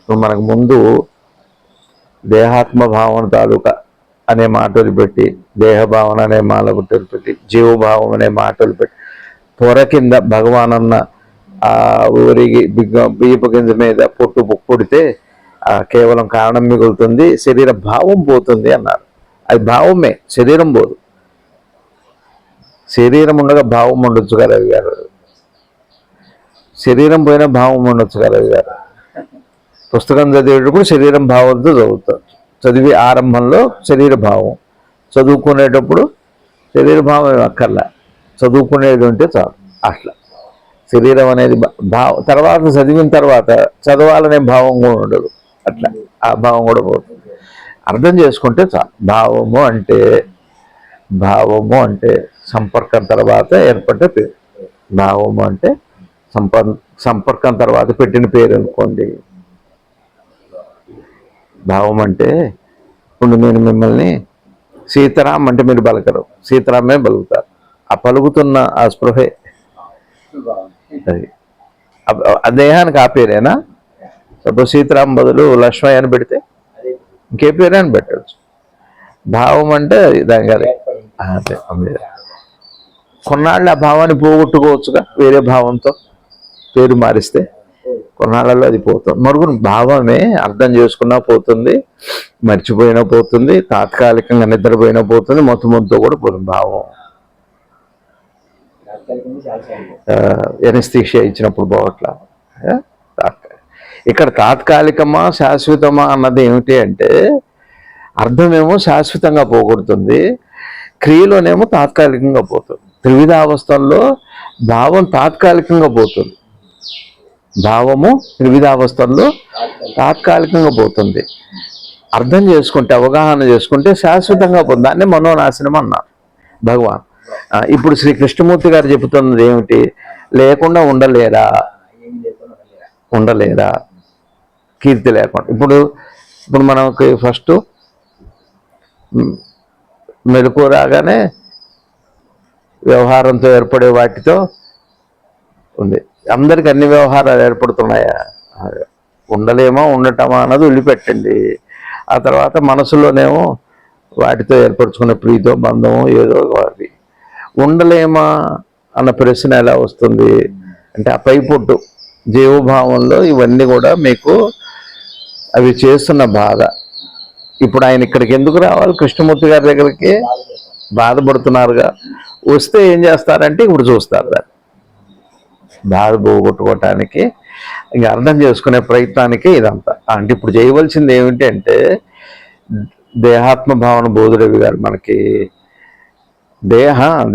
మనకు ముందు దేహాత్మ భావన తాలూకా అనే మాటలు పెట్టి, దేహభావన అనే మాటలు పెట్టి, జీవభావం అనే మాటలు పెట్టి, పొర కింద భగవాన్ అన్న ఆ ఊరికి బియ్యపు గింజ మీద పొట్టు పొడితే కేవలం కారణం మిగులుతుంది, శరీర భావం పోతుంది అన్నారు. అది భావమే, శరీరం పోదు. శరీరం ఉండగా భావం ఉండొచ్చు కదా రవి గారు. శరీరం పోయినా భావం ఉండొచ్చు కదా రవి గారు. పుస్తకం చదివేటప్పుడు శరీరం భావంతో చదువుతారు. చదివి ఆరంభంలో శరీర భావం, చదువుకునేటప్పుడు శరీర భావం అక్కర్లా, చదువుకునేది ఉంటే చాలు. అట్లా శరీరం అనేది తర్వాత చదివిన తర్వాత చదవాలనే భావం కూడా ఉండదు. అట్లా ఆ భావం కూడా పోతుంది. అర్థం చేసుకుంటే చాలు. భావము అంటే సంపర్కం తర్వాత ఏర్పడ్డ పేరు. భావము అంటే సంపర్కం తర్వాత పెట్టిన పేరు అనుకోండి. భావం అంటే ఇప్పుడు నేను మిమ్మల్ని సీతారాం అంటే మీరు పలకరు, సీతారామే పలుకుతారు. ఆ పలుకుతున్న ఆ స్పృహే బాగుంది. అది. ఆ దేహానికి ఆ పేరేనా? సపోజ్ సీతారాం బదులు లక్ష్మయ్య అని పెడితే అదే ఇంకే పేరే అని పెట్టచ్చు. భావం అంటే దానికి అదే. ఏర్పడింది. అదే అదే. కొన్నాళ్ళు ఆ భావాన్ని పోగొట్టుకోవచ్చుగా వేరే భావంతో పేరు మారిస్తే. కొన్నాళ్ళలో అది పోతుంది. మరుగున భావమే అర్థం చేసుకున్నా పోతుంది, మర్చిపోయినా పోతుంది, తాత్కాలికంగా నిద్రపోయినా పోతుంది, మొత్తం కూడా పోతుంది భావం. తాత్కాలికంగా శాశ్వతం. ఎనస్థీషియా ఇచ్చినప్పుడు పోవట్లా. ఇక్కడ తాత్కాలికమా శాశ్వతమా అన్నది ఏమిటి అంటే అర్థమేమో శాశ్వతంగా పోగొడుతుంది, క్రియలోనేమో తాత్కాలికంగా పోతుంది. త్రివిధావస్థల్లో భావం తాత్కాలికంగా పోతుంది, భావము త్రివిధావస్థల్లో తాత్కాలికంగా పోతుంది. అర్థం చేసుకుంటే అవగాహన చేసుకుంటే శాశ్వతంగా పోతుంది. దాన్నే మనోనాశనం అన్నారు భగవాన్. ఇప్పుడు శ్రీ కృష్ణమూర్తి గారు చెబుతున్నది ఏమిటి? లేకుండా ఉండలేరా? ఏమీ లేకుండా ఉండలేరా? ఉండలేరా కీర్తి లేకుండా. ఇప్పుడు మనకి ఫస్ట్ మెలకు రాగానే వ్యవహారంతో ఏర్పడే వాటితో ఉంది. అందరికి అన్ని వ్యవహారాలు ఏర్పడుతున్నాయా? ఉండలేమో ఉండటమా అన్నది వదిలిపెట్టండి. ఆ తర్వాత మనసులోనేమో వాటితో ఏర్పరచుకున్న ప్రీతో బంధమో ఏదో అవి. ఉండలేమా అన్న ప్రశ్న ఎలా వస్తుంది అంటే ఆ పైపుట్టు జీవభావంలో ఇవన్నీ కూడా మీకు అవి చేస్తున్న బాధ. ఇప్పుడు ఆయన ఇక్కడికి ఎందుకు రావాలి? కృష్ణమూర్తి గారి దగ్గరికి బాధపడుతున్నారుగా. వస్తే ఏం చేస్తారంటే ఇప్పుడు చూస్తారు దాన్ని బాధ పోగొట్టుకోవటానికి, ఇంకా అర్థం చేసుకునే ప్రయత్నానికి ఇదంతా. అంటే ఇప్పుడు చేయవలసింది ఏమిటి అంటే దేహాత్మ భావన బోధురవి గారు మనకి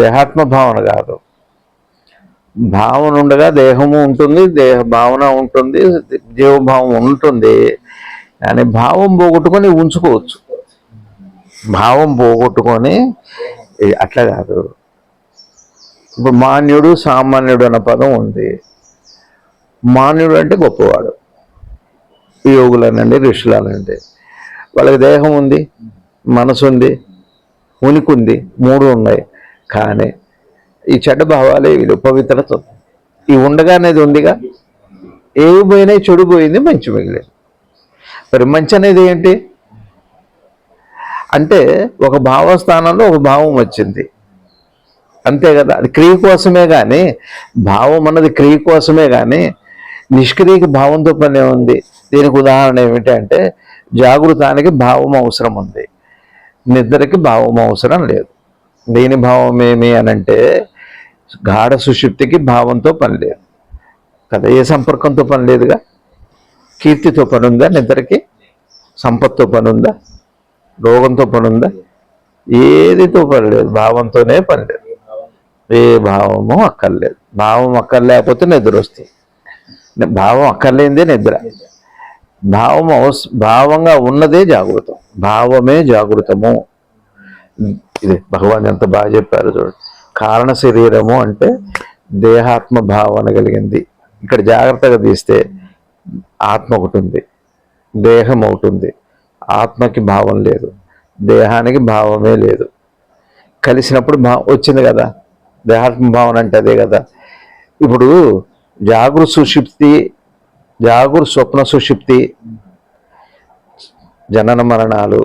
దేహాత్మ భావన కాదు, భావన ఉండగా దేహము ఉంటుంది, దేహ భావన ఉంటుంది, జీవభావం ఉంటుంది. కానీ భావం పోగొట్టుకొని ఉంచుకోవచ్చు. భావం పోగొట్టుకొని అట్లా కాదు. ఇప్పుడు మాన్యుడు సామాన్యుడు అన్న పదం ఉంది. మాన్యుడు అంటే గొప్పవాడు, యోగులనండి ఋషులనండి. వాళ్ళకి దేహం ఉంది, మనసు ఉంది, ఉనికి ఉంది, మూడు ఉన్నాయి. కానీ ఈ చెడ్డ భావాలే వీళ్ళు పవిత్రత ఈ ఉండగా అనేది ఉందిగా. ఏవి పోయినాయి? చెడు పోయింది, మంచి మిగిలింది. మరి మంచి అనేది ఏంటి అంటే ఒక భావస్థానంలో ఒక భావం వచ్చింది, అంతే కదా. అది క్రియ కోసమే కానీ, భావం అన్నది క్రియ కోసమే కానీ నిష్క్రియకి భావంతో పని ఉంది. దీనికి ఉదాహరణ ఏమిటి అంటే జాగృతానికి భావం అవసరం ఉంది, నిద్రకి భావం అవసరం లేదు. దీని భావం ఏమి అనంటే గాఢ సుషుప్తికి భావంతో పని లేదు కదా, ఏ సంపర్కంతో పని లేదుగా. కీర్తితో పని ఉందా? నిద్రకి సంపత్తో పని ఉందా? రోగంతో పని ఉందా? ఏదితో పని లేదు, భావంతోనే పని లేదు. ఏ భావము అక్కర్లేదు. భావం అక్కర్లేకపోతే నిద్ర వస్తుంది. భావం అక్కర్లేనిదే నిద్ర. భావంగా ఉన్నదే జాగృతం, భావమే జాగృతము. ఇది భగవాన్ ఎంత బాగా చెప్పారు చూడండి. కారణ శరీరము అంటే దేహాత్మ భావన కలిగింది. ఇక్కడ జాగ్రత్తగా తీస్తే ఆత్మ ఒకటి ఉంది, దేహం ఒకటి ఉంది. ఆత్మకి భావం లేదు, దేహానికి భావమే లేదు. కలిసినప్పుడు వచ్చింది కదా దేహాత్మ భావన అంటే అదే కదా. ఇప్పుడు జాగృత సుషుప్తి, జాగృత స్వప్న సుషుప్తి, జనన మరణాలు,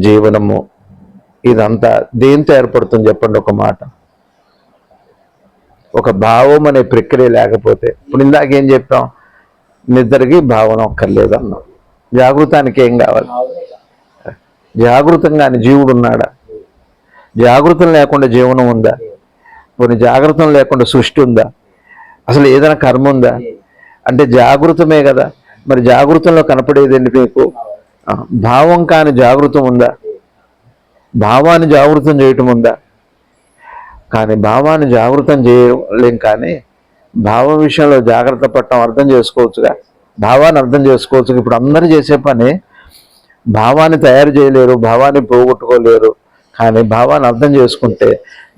జీవనము, ఇదంతా దేంతో ఏర్పడుతుంది చెప్పండి ఒక మాట. ఒక భావం అనే ప్రక్రియ లేకపోతే, ఇప్పుడు ఇందాక ఏం చెప్పాం, నిద్రకి భావన ఒక్కర్లేదు అన్నాం. జాగృతానికి ఏం కావాలి? జాగృతంగాని జీవుడు ఉన్నాడా? జాగృతం లేకుండా జీవనం ఉందా? కొన్ని జాగృతం లేకుండా సృష్టి ఉందా? అసలు ఏదైనా కర్మ ఉందా? అంటే జాగృతమే కదా. మరి జాగృతంలో కనపడేదండి మీకు భావం కాని జాగృతం ఉందా? భావాన్ని జాగృతం చేయటం ఉందా? కానీ భావాన్ని జాగృతం చేయలేం. కానీ భావం విషయంలో జాగ్రత్త పడటం అర్థం చేసుకోవచ్చుగా, భావాన్ని అర్థం చేసుకోవచ్చు. ఇప్పుడు అందరూ చేసే పని భావాన్ని తయారు చేయలేరు, భావాన్ని పోగొట్టుకోలేరు. కానీ భావాన్ని అర్థం చేసుకుంటే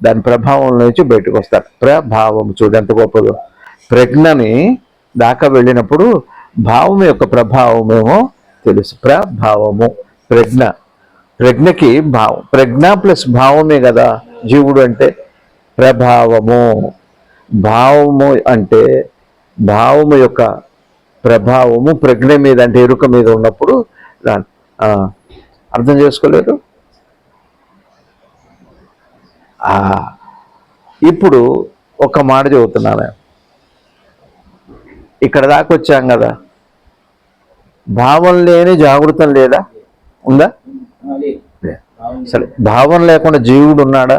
దాని ప్రభావం నుంచి బయటకు వస్తారు. ప్రభావం చూడు ఎంత గొప్పదో. ప్రజ్ఞని దాకా వెళ్ళినప్పుడు భావం యొక్క ప్రభావమేమో తెలుసు. ప్రభావము ప్రజ్ఞ, ప్రజ్ఞకి భావం, ప్రజ్ఞ ప్లస్ భావమే కదా జీవుడు అంటే ప్రభావము. భావము అంటే భావము యొక్క ప్రభావము ప్రజ్ఞ మీద అంటే ఎరుక మీద ఉన్నప్పుడు ఆ, అర్థం చేసుకోలేరు. ఇప్పుడు ఒక మాట చెబుతున్నాను, ఇక్కడ దాకా వచ్చాం కదా, భావం లేని జాగృతం లేదా? ఉందా? సరే, భావం లేకుండా జీవుడు ఉన్నాడా?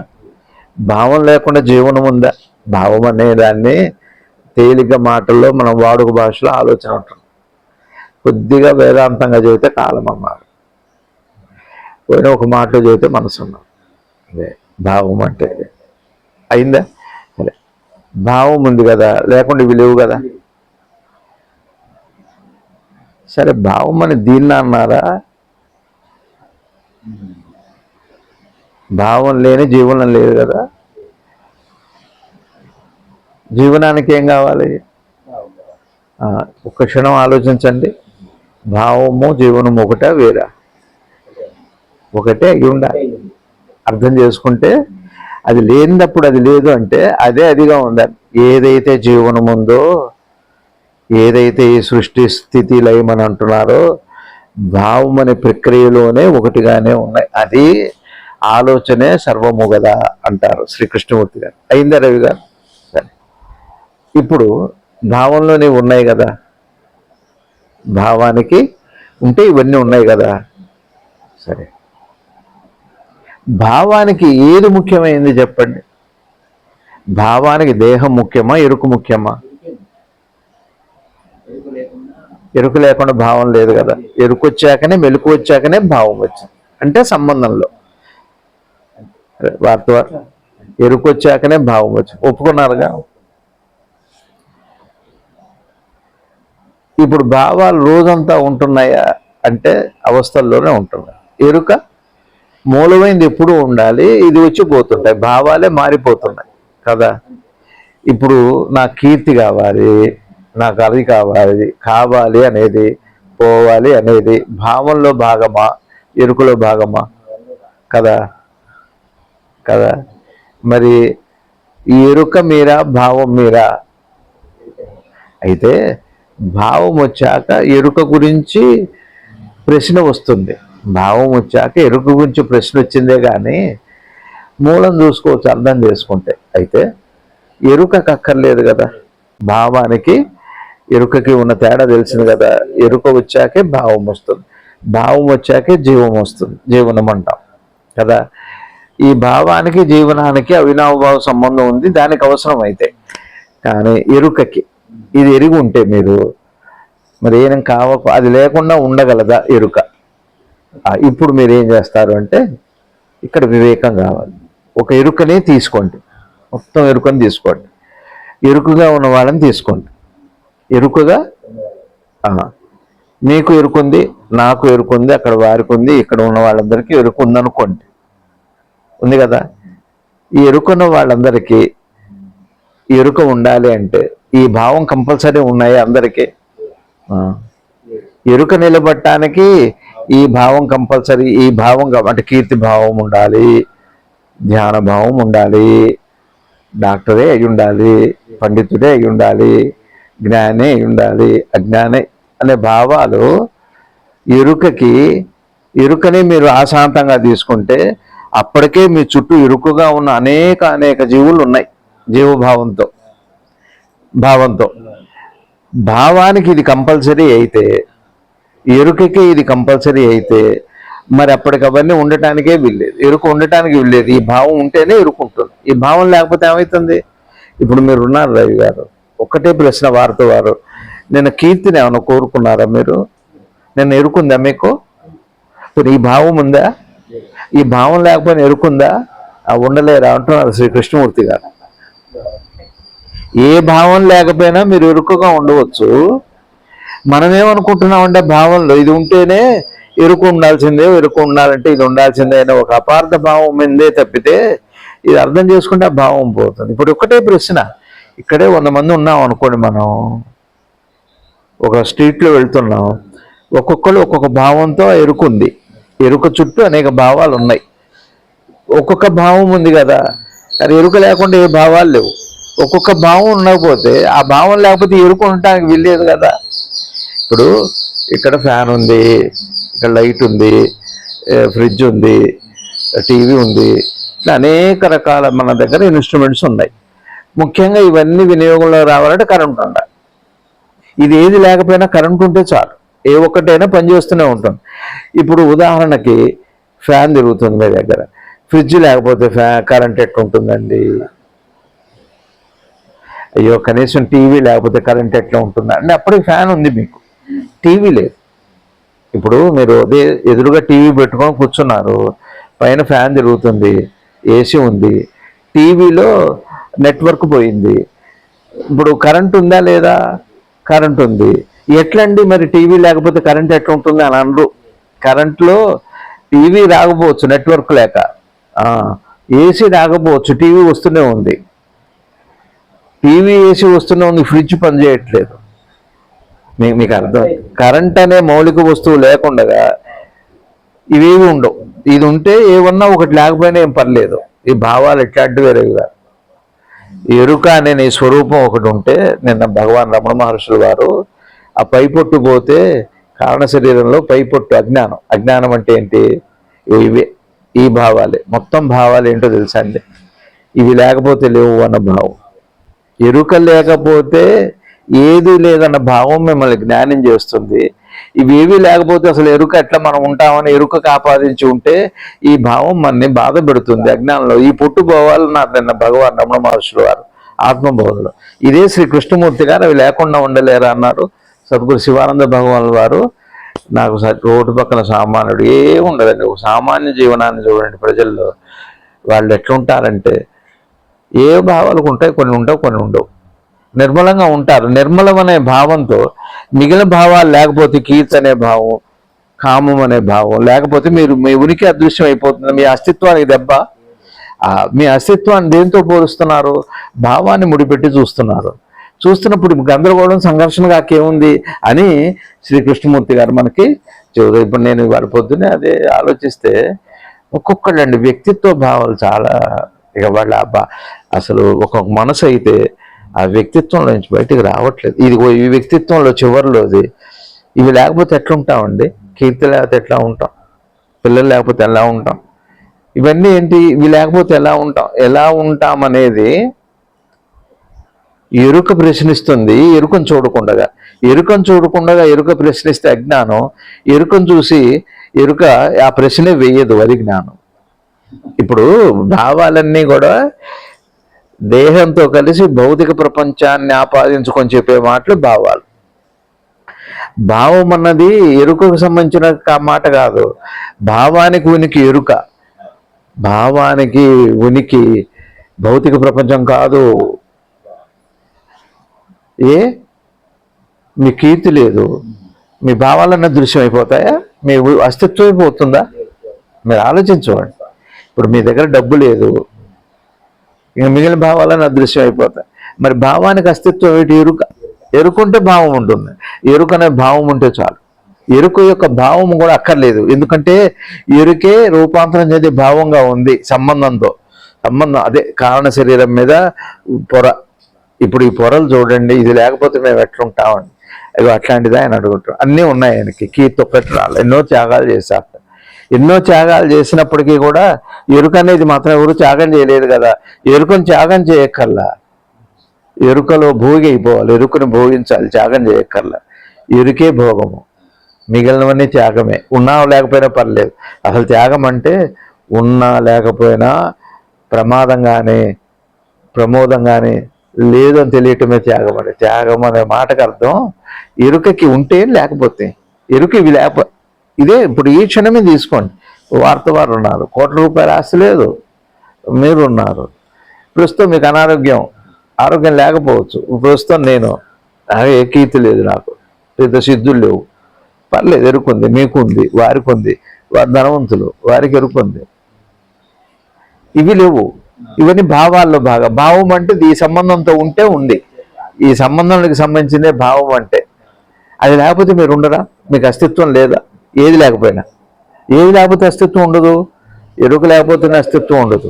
భావం లేకుండా జీవనం ఉందా? భావం అనే దాన్ని తేలిక మాటల్లో మనం వాడుక భాషలో ఆలోచన ఉంటాం. కొద్దిగా వేదాంతంగా చెబితే కాలం అన్నారు, పోయిన ఒక మాటలో చెబితే మనసు ఉన్నాం. అదే భావం అంటే. అయిందా? సరే, భావం ఉంది కదా, లేకుండా ఇవి లేవు కదా. సరే, భావం అని దీన్ని అన్నారా? భావం లేని జీవనం లేదు కదా. జీవనానికి ఏం కావాలి? ఒక్క క్షణం ఆలోచించండి. భావము జీవనము ఒకటే వేరా? ఒకటే అయి ఉండాలి. అర్థం చేసుకుంటే అది లేనప్పుడు అది లేదు అంటే అదే అదిగా ఉండాలి. ఏదైతే జీవనం ఉందో, ఏదైతే ఈ సృష్టి స్థితి లయం అని అంటున్నారో, భావం అనే ప్రక్రియలోనే ఒకటిగానే ఉన్నాయి. అది ఆలోచనే సర్వము కదా అంటారు శ్రీకృష్ణమూర్తి గారు. అయిందా రవి గారు? సరే, ఇప్పుడు భావంలోనే ఉన్నాయి కదా, భావానికి ఉంటే ఇవన్నీ ఉన్నాయి కదా. సరే, భావానికి ఏది ముఖ్యమైంది చెప్పండి? భావానికి దేహం ముఖ్యమా, ఎరుకు ముఖ్యమా? ఎరుకు లేకుండా భావం లేదు కదా. ఎరుకు వచ్చాకనే మెలకు వచ్చాకనే భావం వచ్చింది. అంటే సంబంధంలో వారితో ఎరుకు వచ్చాకనే భావం వచ్చింది. ఒప్పుకున్నారుగా? ఇప్పుడు భావాలు రోజంతా ఉంటున్నాయా అంటే అవస్థల్లోనే ఉంటున్నాయి. ఎరుక మూలమైంది ఎప్పుడూ ఉండాలి, ఇది వచ్చి పోతుంటాయి, భావాలే మారిపోతున్నాయి కదా. ఇప్పుడు నాకు కీర్తి కావాలి, నాకు అది కావాలి అనేది, పోవాలి అనేది భావంలో భాగమా, ఎరుకలో భాగమా? కదా కదా. మరి ఈ ఎరుక మీరా, భావం మీరా? అయితే భావం వచ్చాక ఎరుక గురించి ప్రశ్న వస్తుంది. భావం వచ్చాక ఎరుక గురించి ప్రశ్న వచ్చిందే కానీ మూలం చూసుకోవచ్చు అర్థం చేసుకుంటే. అయితే ఎరుకకు అక్కర్లేదు కదా. భావానికి ఎరుకకి ఉన్న తేడా తెలిసింది కదా. ఎరుక వచ్చాకే భావం వస్తుంది, భావం వచ్చాకే జీవం వస్తుంది, జీవనం అంటాం కదా. ఈ భావానికి జీవనానికి అవినాభావ సంబంధం ఉంది, దానికి అవసరం అయితే. కానీ ఎరుకకి ఇది ఎరిగి ఉంటే మీరు మరి ఏం అది లేకుండా ఉండగలదా ఎరుక? ఇప్పుడు మీరు ఏం చేస్తారు అంటే ఇక్కడ వివేకం కావాలి. ఒక ఎరుకనే తీసుకోండి, మొత్తం ఎరుకని తీసుకోండి, ఎరుకుగా ఉన్న వాళ్ళని తీసుకోండి. ఎరుకగా మీకు ఎరుకుంది, నాకు ఎరుకుంది, అక్కడ వారికి ఉంది, ఇక్కడ ఉన్న వాళ్ళందరికీ ఎరుకు ఉందనుకోండి. ఉంది కదా. ఈ ఎరుకున్న వాళ్ళందరికీ ఎరుక ఉండాలి అంటే ఈ భావం కంపల్సరీ ఉన్నాయి అందరికీ. ఎరుక నిలబట్టడానికి ఈ భావం కంపల్సరీ. ఈ భావం అంటే కీర్తి భావం ఉండాలి, ధ్యాన భావం ఉండాలి, డాక్టరే అయి ఉండాలి, పండితుడే అయి ఉండాలి, జ్ఞానే అయి ఉండాలి, అజ్ఞానే అనే భావాలు ఎరుకని మీరు ఆశాంతంగా తీసుకుంటే అప్పటికే మీ చుట్టూ ఇరుకుగా ఉన్న అనేక జీవులు ఉన్నాయి. జీవభావంతో భావానికి ఇది కంపల్సరీ అయితే, ఎరుకకి ఇది కంపల్సరీ అయితే మరి అప్పటికి అవన్నీ ఉండటానికే వీల్లేదు, ఎరుక ఉండటానికి వీల్లేదు. ఈ భావం ఉంటేనే ఎరుకుంటుంది. ఈ భావం లేకపోతే ఏమవుతుంది? ఇప్పుడు మీరు ఉన్నారు రవి గారు, ఒక్కటే ప్రశ్న వారితో వారు, నేను కీర్తిని ఏమైనా కోరుకున్నారా మీరు? నేను ఎరుకుందా మీకు? ఈ భావం ఉందా? ఈ భావం లేకపోయినా ఎరుకుందా? ఉండలేరా అంటున్నారు శ్రీకృష్ణమూర్తి గారు. ఏ భావం లేకపోయినా మీరు ఎరుకగా ఉండవచ్చు. మనమేమనుకుంటున్నామంటే భావంలో ఇది ఉంటేనే ఎరుకు ఉండాల్సిందే, ఎరుకు ఉండాలంటే ఇది ఉండాల్సిందే అనే ఒక అపార్థ భావం మీదే తప్పితే ఇది అర్థం చేసుకుంటే ఆ భావం పోతుంది. ఇప్పుడు ఒక్కటే ప్రశ్న, ఇక్కడే 100 మంది ఉన్నాం అనుకోండి, మనం ఒక స్ట్రీట్లో వెళ్తున్నాం, ఒక్కొక్కరు ఒక్కొక్క భావంతో ఎరుకుంది, ఎరుక చుట్టూ అనేక భావాలు ఉన్నాయి. ఒక్కొక్క భావం ఉంది కదా, కానీ ఎరుక లేకుండా ఏ భావాలు లేవు. ఒక్కొక్క భావం ఉండకపోతే ఆ భావం లేకపోతే ఎరుక ఉండటానికి వీల్లేదు కదా. ఇప్పుడు ఇక్కడ ఫ్యాన్ ఉంది, ఇక్కడ లైట్ ఉంది, ఫ్రిడ్జ్ ఉంది, టీవీ ఉంది, ఇట్లా అనేక రకాల మన దగ్గర ఇన్స్ట్రుమెంట్స్ ఉన్నాయి. ముఖ్యంగా ఇవన్నీ వినియోగంలో రావాలంటే కరెంట్ ఉండాలి. ఇది ఏది లేకపోయినా కరెంట్ ఉంటే చాలు, ఏ ఒక్కటైనా పనిచేస్తూనే ఉంటుంది. ఇప్పుడు ఉదాహరణకి ఫ్యాన్ తిరుగుతుంది మీ దగ్గర, ఫ్రిడ్జ్ లేకపోతే కరెంట్ ఎట్లుంటుందండి? అయ్యో, కనీసం టీవీ లేకపోతే కరెంట్ ఎట్లా ఉంటుందా అంటే అప్పటికి ఫ్యాన్ ఉంది, మీకు టీవీ లేదు. ఇప్పుడు మీరు అదే ఎదురుగా టీవీ పెట్టుకొని కూర్చున్నారు, పైన ఫ్యాన్ తిరుగుతుంది, ఏసీ ఉంది, టీవీలో నెట్వర్క్ పోయింది, ఇప్పుడు కరెంట్ ఉందా లేదా? కరెంట్ ఉంది. ఎట్లండి మరి టీవీ లేకపోతే కరెంట్ ఎట్లా ఉంటుంది అని అనరు. కరెంట్లో టీవీ రాకపోవచ్చు నెట్వర్క్ లేక, ఏసీ రాకపోవచ్చు, టీవీ వస్తూనే ఉంది, టీవీ ఏసీ వస్తూనే ఉంది, ఫ్రిడ్జ్ పనిచేయట్లేదు. మీకు అర్థం? కరెంట్ అనే మౌలిక వస్తువు లేకుండా ఇవేవి ఉండవు. ఇది ఉంటే ఏమన్నా ఒకటి లేకపోయినా ఏం పర్లేదు. ఈ భావాలు ఎట్లాంటి వేరేగా ఎరుక అనే నీ స్వరూపం ఒకటి ఉంటే, నిన్న భగవాన్ రమణ మహర్షులు వారు ఆ పైపొట్టు పోతే కారణ శరీరంలో పైపొట్టు అజ్ఞానం. అజ్ఞానం అంటే ఏంటి? ఇవే, ఈ భావాలే. మొత్తం భావాలు ఏంటో తెలుసా అండి? ఇవి లేకపోతే లేవు అన్న భావం. ఎరుక లేకపోతే ఏది లేదన్న భావం మిమ్మల్ని జ్ఞానం చేస్తుంది. ఇవేవి లేకపోతే అసలు ఎరుక ఎట్లా మనం ఉంటామని ఎరుకకు ఆపాదించి ఉంటే ఈ భావం మనని బాధ పెడుతుంది అజ్ఞానంలో. ఈ పొట్టు పోవాలన్నారు నిన్న భగవాన్ రమణ మహర్షులు వారు ఆత్మబోధలో. ఇదే శ్రీ కృష్ణమూర్తి గారు అవి లేకుండా ఉండలేరా అన్నారు. సద్గురు శివానంద భగవాన్ వారు నాకు రోడ్డు పక్కన సామాన్యుడు ఏముండదండి, ఒక సామాన్య జీవనాన్ని చూడండి ప్రజల్లో. వాళ్ళు ఎట్లుంటారంటే ఏ భావాలకు ఉంటాయి, కొన్ని ఉంటావు, కొన్ని ఉండవు. నిర్మలంగా ఉంటారు. నిర్మలం అనే భావంతో మిగిలిన భావాలు లేకపోతే, కీర్తి అనే భావం, కామం అనే భావం లేకపోతే మీరు మీ ఉనికి అదృశ్యం అయిపోతుంది. మీ అస్తిత్వానికి దెబ్బ. మీ అస్తిత్వాన్ని దేంతో పోలుస్తున్నారు? భావాన్ని ముడిపెట్టి చూస్తున్నారు. చూస్తున్నప్పుడు గందరగోళం, సంఘర్షణ కాకేముంది అని శ్రీకృష్ణమూర్తి గారు మనకి చెబుతారు. ఇప్పుడు నేను వారి పొద్దునే అదే ఆలోచిస్తే ఒక్కొక్కళ్ళండి వ్యక్తిత్వ భావాలు చాలా, ఇక వాళ్ళ అసలు ఒక్కొక్క మనసు అయితే ఆ వ్యక్తిత్వంలో నుంచి బయటికి రావట్లేదు. ఇది ఈ వ్యక్తిత్వంలో చివరిలోది. ఇవి లేకపోతే ఎట్లా ఉంటామండి? కీర్తి లేకపోతే ఎట్లా ఉంటాం? పిల్లలు లేకపోతే ఎలా ఉంటాం? ఇవన్నీ ఏంటి? ఇవి లేకపోతే ఎలా ఉంటాం? ఎలా ఉంటాం అనేది ఎరుక ప్రశ్నిస్తుంది. ఎరుకను చూడకుండగా, ఎరుకను చూడకుండగా ఎరుక ప్రశ్నిస్తే అజ్ఞానం. ఎరుకను చూసి ఎరుక ఆ ప్రశ్నే వేయదు, అది జ్ఞానం. ఇప్పుడు భావాలన్నీ కూడా దేహంతో కలిసి భౌతిక ప్రపంచాన్ని ఆపాదించుకొని చెప్పే మాటలు భావాలు. భావం అన్నది ఎరుకకు సంబంధించిన మాట కాదు. భావానికి ఉనికి ఎరుక, భావానికి ఉనికి భౌతిక ప్రపంచం కాదు. మీ కీర్తి లేదు, మీ భావాలన్న దృశ్యం అయిపోతాయా? మీ అస్తిత్వం అయిపోతుందా? మీరు ఆలోచించండి. ఇప్పుడు మీ దగ్గర డబ్బు లేదు, ఇక మిగిలిన భావాలను అదృశ్యం అయిపోతాయి. మరి భావానికి అస్తిత్వం ఏంటి? ఎరుక. ఎరుకుంటే భావం ఉంటుంది. ఎరుక అనే భావం ఉంటే చాలు. ఎరుక యొక్క భావం కూడా అక్కర్లేదు. ఎందుకంటే ఎరుకే రూపాంతరం చెందే భావంగా ఉంది సంబంధంతో. సంబంధం అదే కారణ శరీరం మీద పొర. ఇప్పుడు ఈ పొరలు చూడండి, ఇది లేకపోతే మేము ఎట్లుంటామండి? అవి అట్లాంటిదా అని అడుగుతాం. అన్నీ ఉన్నాయి ఆయనకి, కీర్తి ఒక్కటి రాలి. ఎన్నో త్యాగాలు చేశారు. ఎన్నో త్యాగాలు చేసినప్పటికీ కూడా ఎరుక అనేది మాత్రం ఎవరు త్యాగం చేయలేదు కదా. ఎరుకను త్యాగం చేయక్కర్లా, ఎరుకలో భోగి అయిపోవాలి. ఎరుకను భోగించాలి, త్యాగం చేయక్కర్లా. ఎరుకే భోగము, మిగిలినవన్నీ త్యాగమే. ఉన్నా లేకపోయినా పర్లేదు. అసలు త్యాగం అంటే ఉన్నా లేకపోయినా ప్రమాదంగానే ప్రమోదంగానే లేదని తెలియటమే త్యాగం. అంటే త్యాగం అనే మాటకు అర్థం ఎరుకకి ఉంటే లేకపోతే. ఎరుక ఇవి లేకపోతే ఇదే. ఇప్పుడు ఈ క్షణమే తీసుకోండి, వార్త వారు ఉన్నారు, కోట్ల రూపాయల ఆస్తి లేదు, మీరు ఉన్నారు. ప్రస్తుతం మీకు ఆరోగ్యం లేకపోవచ్చు. ప్రస్తుతం నేను ఏ కీర్తి లేదు, నాకు పెద్ద సిద్ధులు లేవు, పర్లేదు, ఎరుకుంది, మీకుంది, వారికి ఉంది, వారి ధనవంతులు, వారికి ఎరుకుంది. ఇవి లేవు. ఇవన్నీ భావాల్లో భాగం. భావం అంటే ఈ సంబంధంతో ఉంటే ఉంది. ఈ సంబంధానికి సంబంధించిందే భావం అంటే. అది లేకపోతే మీరు ఉండరా? మీకు అస్తిత్వం లేదా? ఏది లేకపోయినా. ఏది లేకపోతే అస్తిత్వం ఉండదు. ఎరుక లేకపోతేనే అస్తిత్వం ఉండదు.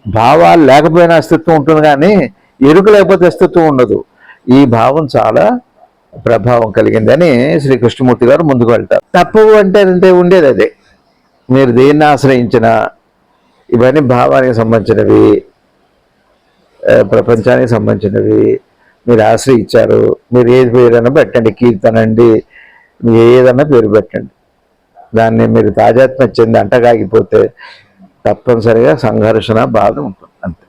భావాలు లేకపోయినా అస్తిత్వం ఉంటుంది, కానీ ఎరుక లేకపోతే అస్తిత్వం ఉండదు. ఈ భావం చాలా ప్రభావం కలిగిందని శ్రీ కృష్ణమూర్తి గారు ముందుకు వెళ్తారు. తప్పు అంటే ఉండేది అదే. మీరు దేన్ని ఆశ్రయించినా ఇవన్నీ భావానికి సంబంధించినవి, ప్రపంచానికి సంబంధించినవి. మీరు ఆశ్రయించారు, మీరు ఏది పేరైనా పెట్టండి, కీర్తన అండి, ఏదన్నా పేరు పెట్టండి, దాన్ని మీరు తాజాత్మ్యం చెంది అంటగాగిపోతే తప్పనిసరిగా సంఘర్షణ, బాధ ఉంటుంది అంతే.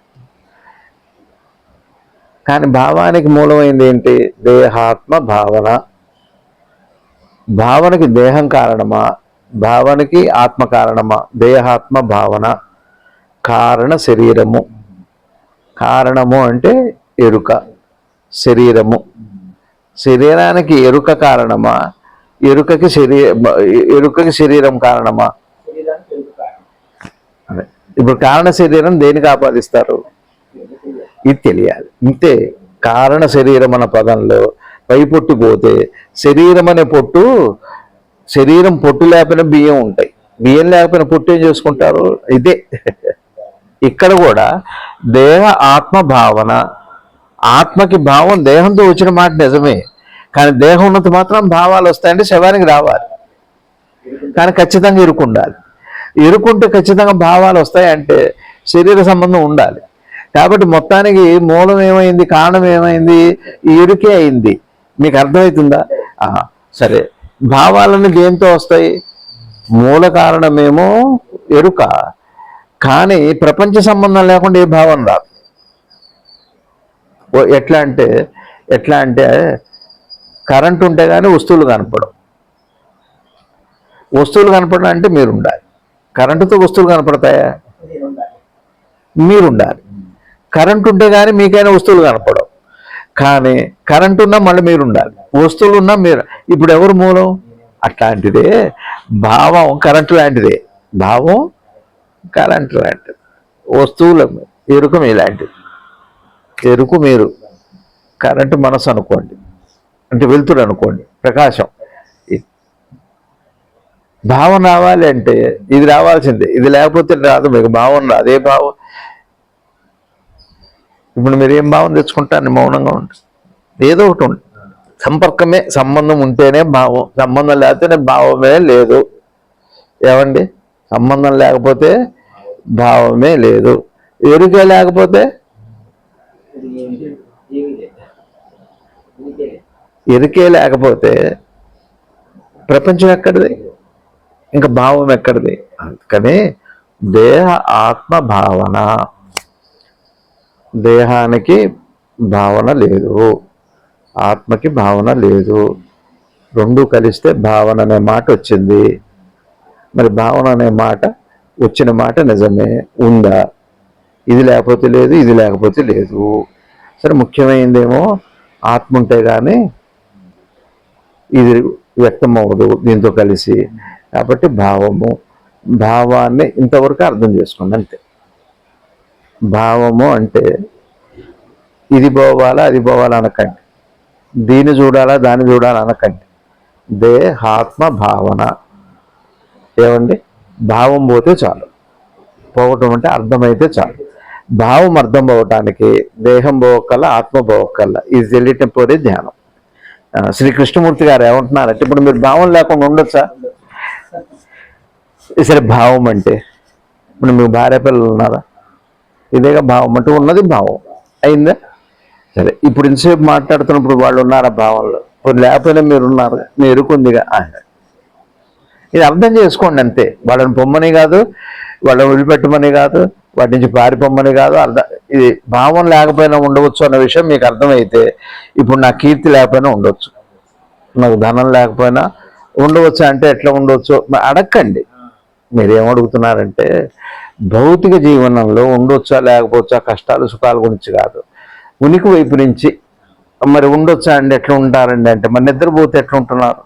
కానీ భావానికి మూలమైంది ఏంటి? దేహాత్మ భావన. భావనకి దేహం కారణమా, భావనకి ఆత్మ కారణమా? దేహాత్మ భావన. కారణ శరీరము. కారణము అంటే ఎరుక, శరీరము. శరీరానికి ఎరుక కారణమా, ఎరుకకి శరీరం కారణమా? అదే. ఇప్పుడు కారణ శరీరం దేనికి ఆపాదిస్తారు? ఇది తెలియాలి. ఇంతే. కారణ శరీరం అన్న పదంలో పై పొట్టు పోతే శరీరం అనే పొట్టు, శరీరం పొట్టు లేకపోయినా బియ్యం ఉంటాయి, బియ్యం లేకపోయినా పొట్టు ఏం చేసుకుంటారు? ఇదే. ఇక్కడ కూడా దేహ ఆత్మ భావన. ఆత్మకి భావం దేహంతో వచ్చిన మాట నిజమే, కానీ దేహం ఉన్నంత మాత్రం భావాలు వస్తాయంటే శవానికి రావాలి, కానీ ఖచ్చితంగా ఇరుకుండాలి. ఇరుకుంటే ఖచ్చితంగా భావాలు వస్తాయంటే శరీర సంబంధం ఉండాలి. కాబట్టి మొత్తానికి మూలం ఏమైంది, కారణం ఏమైంది? ఇరుకే అయింది. మీకు అర్థమవుతుందా? సరే, భావాలన్నీ దేంతో వస్తాయి? మూల కారణమేమో ఎరుక, కానీ ప్రపంచ సంబంధం లేకుండా ఏ భావం రాదు. ఎట్లా అంటే కరెంటు ఉంటే కానీ వస్తువులు కనపడవు. వస్తువులు కనపడడం అంటే మీరు ఉండాలి. కరెంటుతో వస్తువులు కనపడతాయా? మీరుండాలి. కరెంటు ఉంటే కానీ మీకైనా వస్తువులు కనపడవు, కానీ కరెంటు ఉన్నా మళ్ళీ మీరు ఉండాలి, వస్తువులు ఉన్నా మీరు. ఇప్పుడు ఎవరు మూలం? అట్లాంటిదే భావం. కరెంటు లాంటిదే భావం, కరెంటు లాంటిది. వస్తువుల ఎరుక మీలాంటిది. ఎరుకు మీరు, కరెంటు మనసు అనుకోండి, అంటే వెలుతురు అనుకోండి, ప్రకాశం. భావం రావాలి అంటే ఇది రావాల్సిందే, ఇది లేకపోతే రాదు. మీకు భావం రాదు. అదే భావం. ఇప్పుడు మీరు ఏం భావం తెచ్చుకుంటారని మౌనంగా ఉంటుంది, ఏదో ఒకటి ఉంటుంది. సంపర్కమే, సంబంధం ఉంటేనే భావం, సంబంధం లేకపోతే భావమే లేదు. ఏమండి? సంబంధం లేకపోతే భావమే లేదు. ఎరుకే లేకపోతే ఎరుకే లేకపోతే ప్రపంచం ఎక్కడిది, ఇంకా భావం ఎక్కడిది? అందుకని దేహ ఆత్మ భావన. దేహానికి భావన లేదు, ఆత్మకి భావన లేదు. రెండు కలిస్తే భావన అనే మాట వచ్చింది. మరి భావన అనే మాట వచ్చిన మాట నిజమే ఉందా? ఇది లేకపోతే లేదు, ఇది లేకపోతే లేదు. సరే, ముఖ్యమైనదేమో ఆత్మ ఉంటే కానీ ఇది వ్యక్తం అవ్వదు దీంతో కలిసి. కాబట్టి భావము, భావాన్ని ఇంతవరకు అర్థం చేసుకోండి అంతే. భావము అంటే ఇది పోవాలా, అది పోవాలా అనకండి, దీన్ని చూడాలా, దాన్ని చూడాలా అనకండి. దేహాత్మ భావన. ఏమండి? భావం పోతే చాలు, పోవటం అంటే అర్థమైతే చాలు. భావం అర్థం పోవటానికి దేహం పోవకల్లా, ఆత్మ పోవకల్లా. ఇది తెలియటం పోతే ధ్యానం. శ్రీ కృష్ణమూర్తి గారు ఏమంటున్నారంటే, ఇప్పుడు మీరు భావం లేకుండా ఉండొచ్చా? సరే, భావం అంటే ఇప్పుడు మీకు భార్య పిల్లలు ఉన్నారా? ఇదేగా భావం అంటే. ఉన్నది భావం అయిందా? సరే, ఇప్పుడు ఇంతసేపు మాట్లాడుతున్నప్పుడు వాళ్ళు ఉన్నారా భావంలో? లేకపోయినా మీరు ఉన్నారు, మీ ఎరుకుందిగా. ఇది అర్థం చేసుకోండి అంతే. వాళ్ళని పొమ్మని కాదు, వాళ్ళని వదిలిపెట్టమని కాదు, వాటి నుంచి పారిపోమ్మని కాదు. ఇది భావం లేకపోయినా ఉండవచ్చు అన్న విషయం మీకు అర్థమైతే, ఇప్పుడు నా కీర్తి లేకపోయినా ఉండొచ్చు, నాకు ధనం లేకపోయినా ఉండవచ్చు అంటే ఎట్లా ఉండవచ్చు అడగండి. మీరేమడుగుతున్నారంటే భౌతిక జీవనంలో ఉండొచ్చా లేకపోవచ్చా, కష్టాలు సుఖాల గురించి కాదు, ఉనికి వైపు నుంచి. మరి ఉండొచ్చా అండి, ఎట్లా ఉంటారండి అంటే, మరి నిద్రపోతే ఎట్లా ఉంటున్నారు,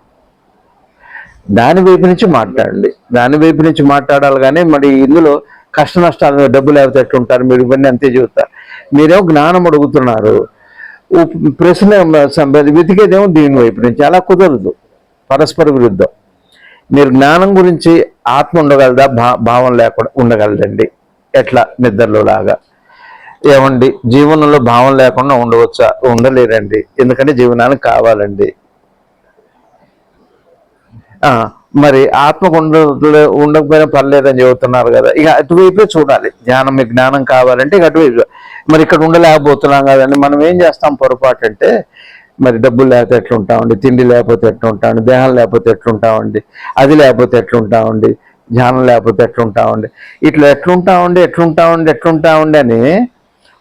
దాని వైపు నుంచి మాట్లాడండి. దాని వైపు నుంచి మాట్లాడాలి. కానీ మరి ఇందులో కష్ట నష్టాలు, డబ్బు లేకపోతే ఎట్లుంటారు మీరు, ఇవన్నీ అంతే చెబుతారు. మీరేమో జ్ఞానం అడుగుతున్నారు, ప్రశ్న వెతికేదేమో దీని వైపు నుంచి. అలా కుదరదు, పరస్పర విరుద్ధం. మీరు జ్ఞానం గురించి ఆత్మ ఉండగలదా, భావం లేకుండా ఉండగలదండి. ఎట్లా నిద్రలో లాగా. ఏమండి జీవనంలో భావం లేకుండా ఉండవచ్చా? ఉండలేరండి, ఎందుకంటే జీవనానికి కావాలండి. మరి ఆత్మకు ఉండకపోయినా పర్లేదని చెబుతున్నారు కదా, ఇక అటువైపే చూడాలి. మీకు జ్ఞానం కావాలంటే ఇక అటువైపు. మరి ఇక్కడ ఉండలేకపోతున్నాం కదండి, మనం ఏం చేస్తాం పొరపాటు అంటే, మరి డబ్బులు లేకపోతే ఎట్లుంటామండి, తిండి లేకపోతే ఎట్లుంటామండి, దేహం లేకపోతే ఎట్లుంటామండి, అది లేకపోతే ఎట్లుంటామండి, ధ్యానం లేకపోతే ఎట్లుంటామండి, ఇట్లా ఎట్లుంటామండి అని